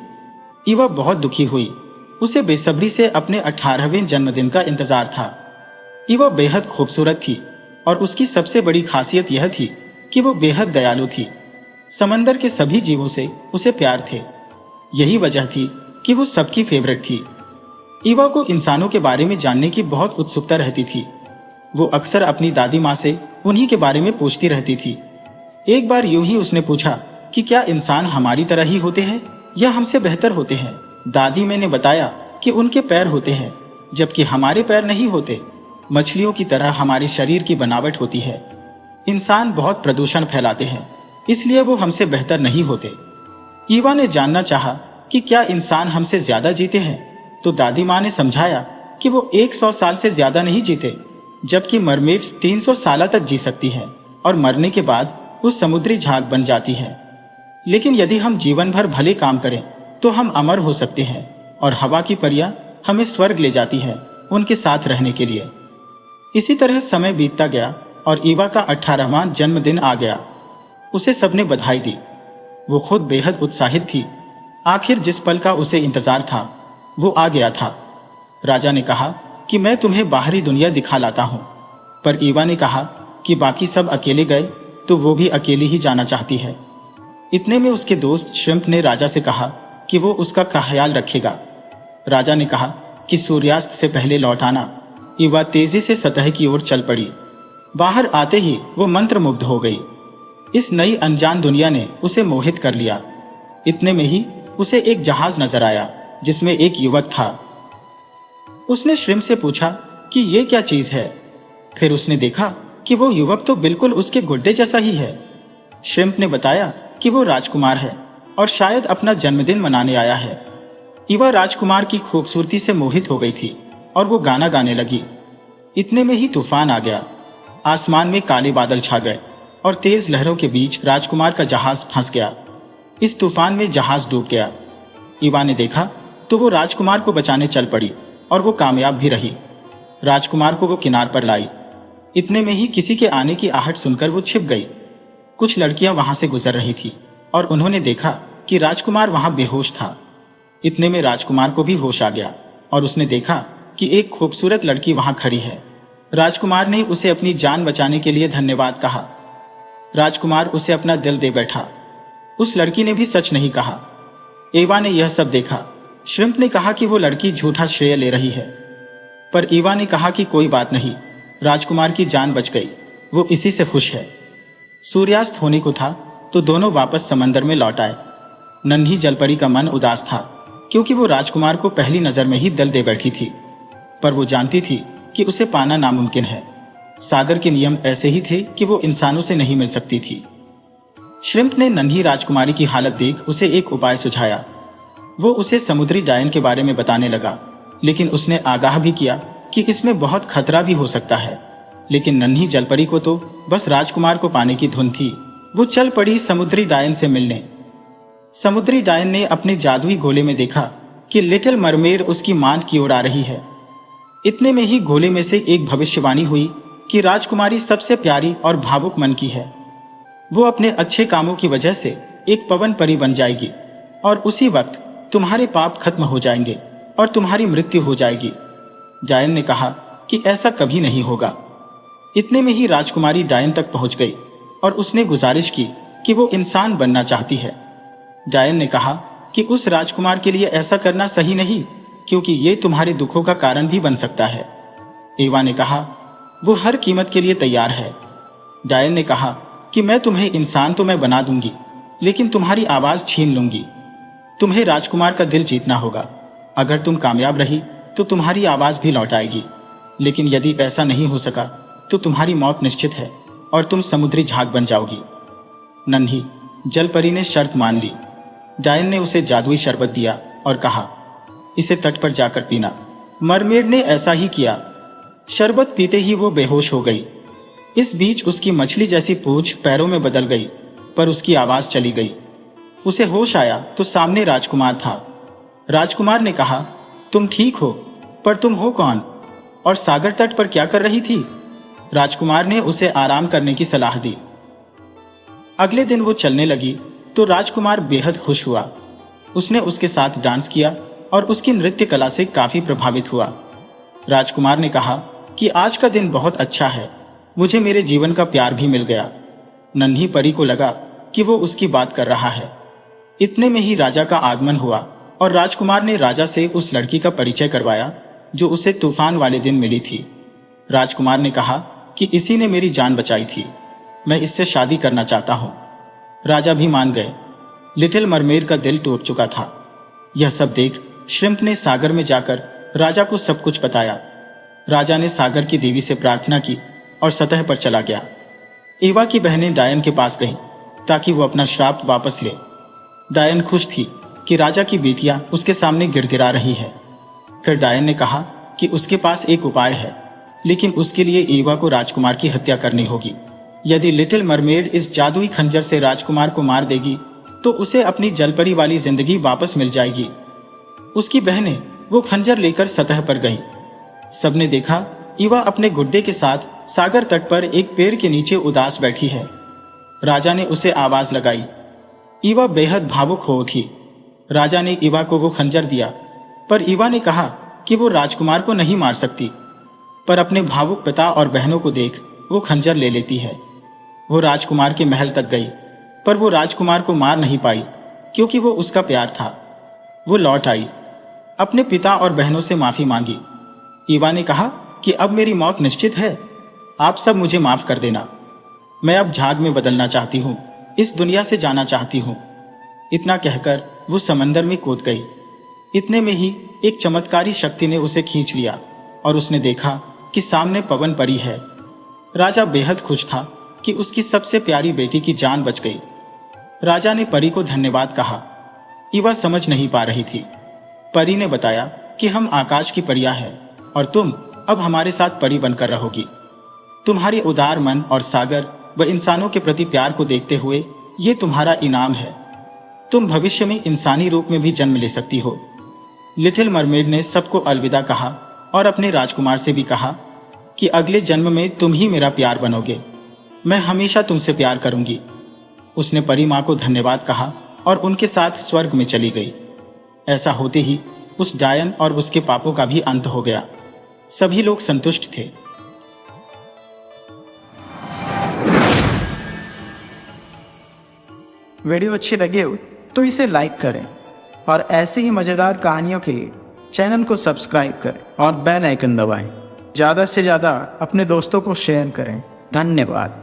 ईवा बहुत दुखी हुई। उसे बेसब्री से अपने 18वें जन्मदिन का इंतजार था। ईवा बेहद खूबसूरत थी और उसकी सबसे बड़ी खासियत यह थी कि वो बेहद दयालु थी। समंदर के सभी जीवों से उसे प्यार थे। यही वजह थी कि वो सबकी फेवरेट थी। ईवा को इंसानों के बारे में जानने की बहुत उत्सुकता रहती थी। वो अक्सर अपनी दादी माँ से उन्हीं के बारे में पूछती रहती थी। एक बार यूं ही उसने पूछा कि क्या इंसान हमारी तरह ही होते हैं या हमसे बेहतर होते हैं। दादी मैंने बताया कि उनके पैर होते हैं जबकि हमारे पैर नहीं होते। मछलियों की तरह हमारे शरीर की बनावट होती है। इंसान बहुत प्रदूषण फैलाते हैं, इसलिए वो हमसे बेहतर नहीं होते। ईवा ने जानना चाहा कि क्या इंसान हमसे ज्यादा जीते हैं, तो दादी माँ ने समझाया कि वो 100 साल से ज्यादा नहीं जीते, जबकि मरमेड्स 300 साल तक जी सकती है और मरने के बाद वो समुद्री झाग बन जाती है। लेकिन यदि हम जीवन भर भले काम करें तो हम अमर हो सकते हैं और हवा की परियां हमें स्वर्ग ले जाती है उनके साथ रहने के लिए। इसी तरह समय बीतता गया और ईवा का 18वां जन्मदिन आ गया। उसे सबने बधाई दी। वो खुद बेहद उत्साहित थी। आखिर जिस पल का उसे इंतजार था वो आ गया था। राजा ने कहा कि मैं तुम्हें बाहरी दुनिया दिखा लाता हूं, पर ईवा ने कहा कि बाकी सब अकेले गए तो वो भी अकेली ही जाना चाहती है। इतने में उसके दोस्त श्रिम्प ने राजा से कहा कि वो उसका ख्याल रखेगा। राजा ने कहा कि सूर्यास्त से पहले लौट आना। ईवा तेजी से सतह की ओर चल पड़ी। बाहर आते ही वो मंत्रमुग्ध हो गई। इस नई अनजान दुनिया ने उसे मोहित कर लिया। इतने में ही उसे एक जहाज नजर आया जिसमें एक युवक था। उसने श्रिम्प से पूछा कि ये क्या चीज है। फिर उसने देखा कि वो युवक तो बिल्कुल उसके गुड्डे जैसा ही है। श्रिम्प ने बताया कि वो राजकुमार है और शायद अपना जन्मदिन मनाने आया है। ईवा राजकुमार की खूबसूरती से मोहित हो गई थी और वो गाना गाने लगी। इतने में ही तूफान आ गया। आसमान में काले बादल छा गए और तेज लहरों के बीच राजकुमार का जहाज फंस गया। इस तूफान में जहाज डूब गया। ईवा ने देखा तो वो राजकुमार को बचाने चल पड़ी और वो कामयाब भी रही। राजकुमार को वो किनार पर लाई। इतने में ही किसी के आने की आहट सुनकर वो छिप गई। कुछ लड़कियां वहां से गुजर रही थी और उन्होंने देखा कि राजकुमार वहां बेहोश था। इतने में राजकुमार को भी होश आ गया और उसने देखा कि एक खूबसूरत लड़की वहां खड़ी है। राजकुमार ने उसे अपनी जान बचाने के लिए धन्यवाद कहा। राजकुमार उसे अपना दिल दे बैठा। उस लड़की ने भी सच नहीं कहा। ईवा ने यह सब देखा। श्रिम्प ने कहा कि वो लड़की झूठा श्रेय ले रही है, पर ईवा ने कहा कि कोई बात नहीं, राजकुमार की जान बच गई, वो इसी से खुश है। सूर्यास्त होने को था तो दोनों वापस समंदर में लौट आए। नन्ही जलपरी का मन उदास था क्योंकि वो राजकुमार को पहली नजर में ही दिल दे बैठी थी, पर वो जानती थी कि उसे पाना नामुमकिन है। सागर के नियम ऐसे ही थे कि वो इंसानों से नहीं मिल सकती थी। श्रिम्प ने नन्ही राजकुमारी की हालत देख उसे एक उपाय सुझाया। वो उसे समुद्री डायन के बारे में बताने लगा, लेकिन उसने आगाह भी किया कि इसमें बहुत खतरा भी हो सकता है। लेकिन नन्ही जलपरी को तो बस राजकुमार को पाने की धुन थी। वो चल पड़ी समुद्री डायन से मिलने। समुद्री डायन ने अपने जादुई गोले में देखा कि लिटिल मरमेड उसकी मांद की ओर आ रही है। इतने में ही गोले में से एक भविष्यवाणी हुई कि राजकुमारी सबसे प्यारी और भावुक मन की है। वो अपने अच्छे कामों की वजह से एक पवन परी बन जाएगी और उसी वक्त तुम्हारे पाप खत्म हो जाएंगे और तुम्हारी मृत्यु हो जाएगी। डायन ने कहा कि ऐसा कभी नहीं होगा। इतने में ही राजकुमारी डायन तक पहुंच गई और उसने गुजारिश की कि वो इंसान बनना चाहती है। डायन ने कहा कि उस राजकुमार के लिए ऐसा करना सही नहीं, क्योंकि ये तुम्हारे दुखों का कारण भी बन सकता है। ईवा ने कहा वो हर कीमत के लिए तैयार है। डायन ने कहा कि मैं तुम्हें इंसान तो मैं बना दूंगी, लेकिन तुम्हारी आवाज छीन लूंगी। तुम्हें राजकुमार का दिल जीतना होगा। अगर तुम कामयाब रही तो तुम्हारी आवाज भी लौट आएगी, लेकिन यदि ऐसा नहीं हो सका तो तुम्हारी मौत निश्चित है और तुम समुद्री झाग बन जाओगी। नन्ही जलपरी ने शर्त मान ली। डायन ने उसे जादुई शरबत दिया और कहा इसे तट पर जाकर पीना। मरमेड ने ऐसा ही किया। शरबत पीते ही वो बेहोश हो गई। इस बीच उसकी मछली जैसी पूंछ पैरों में बदल गई, पर उसकी आवाज चली गई। उसे होश आया तो सामने राजकुमार था। राजकुमार ने कहा तुम ठीक हो, पर तुम हो कौन और सागर तट पर क्या कर रही थी? राजकुमार ने उसे आराम करने की सलाह दी। अगले दिन वो चलने लगी तो राजकुमार बेहद खुश हुआ। उसने उसके साथ डांस किया और उसकी नृत्य कला से काफी प्रभावित हुआ। राजकुमार ने कहा कि आज का दिन बहुत अच्छा है, मुझे मेरे जीवन का प्यार भी मिल गया। नन्ही परी को लगा कि वो उसकी बात कर रहा है। इतने में ही राजा का आगमन हुआ और राजकुमार ने राजा से उस लड़की का परिचय करवाया जो उसे तूफान वाले दिन मिली थी। राजकुमार ने कहा कि इसी ने मेरी जान बचाई थी, मैं इससे शादी करना चाहता हूं। राजा भी मान गए। लिटिल मरमेड का दिल टूट चुका था। यह सब देख श्रिम्प ने सागर में जाकर राजा को सब कुछ बताया। राजा ने सागर की देवी से प्रार्थना की और सतह पर चला गया। ईवा की बहनें डायन के पास गईं ताकि वो अपना श्राप वापस ले। डायन खुश थी कि राजा की बेटियां उसके सामने गिड़गिड़ा रही है। फिर डायन ने कहा कि उसके पास एक उपाय है, लेकिन उसके लिए ईवा को राजकुमार की हत्या करनी होगी। यदि लिटिल मरमेड इस जादुई खंजर से राजकुमार को मार देगी तो उसे अपनी जलपरी वाली जिंदगी वापस मिल जाएगी। उसकी बहनें वो खंजर लेकर सतह पर गईं। सबने देखा ईवा अपने गुड्डे के साथ सागर तट पर एक पेड़ के नीचे उदास बैठी है। राजा ने उसे आवाज लगाई। ईवा बेहद भावुक हो उठी। राजा ने ईवा को वो खंजर दिया, पर ईवा ने कहा कि वो राजकुमार को नहीं मार सकती, पर अपने भावुक पिता और बहनों को देख वो खंजर ले लेती है। वो राजकुमार के महल तक गई, पर वो राजकुमार को मार नहीं पाई क्योंकि वो उसका प्यार था। वो लौट आई, अपने पिता और बहनों से माफी मांगी। ईवा ने कहा कि अब मेरी मौत निश्चित है, आप सब मुझे माफ कर देना। मैं अब झाग में बदलना चाहती हूँ, इस दुनिया से जाना चाहती हूँ। इतना कहकर वो समंदर में कूद गई। इतने में ही एक चमत्कारी शक्ति ने उसे खींच लिया और उसने देखा कि सामने पवन परी है। राजा बेहद खुश था कि उसकी सबसे प्यारी बेटी की जान बच गई। राजा ने परी को धन्यवाद कहा। ईवा समझ नहीं पा रही थी। परी ने बताया कि हम आकाश की परियां हैं और तुम अब हमारे साथ परी बनकर रहोगी। तुम्हारे उदार मन और सागर व इंसानों के प्रति प्यार को देखते हुए ये तुम्हारा इनाम है। तुम भविष्य में इंसानी रूप में भी जन्म ले सकती हो। लिटिल मरमेड ने सबको अलविदा कहा और अपने राजकुमार से भी कहा कि अगले जन्म में तुम ही मेरा प्यार बनोगे। मैं हमेशा तुमसे प्यार करूंगी। उसने परी मां को धन्यवाद कहा और उनके साथ स्वर्ग में चली गई। ऐसा होते ही उस डायन और उसके पापों का भी अंत हो गया। सभी लोग संतुष्ट थे। वीडियो अच्छी लगी हो तो इसे लाइक करें और ऐसी ही मज़ेदार कहानियों के लिए चैनल को सब्सक्राइब करें और बेल आइकन दबाएं। ज़्यादा से ज़्यादा अपने दोस्तों को शेयर करें। धन्यवाद।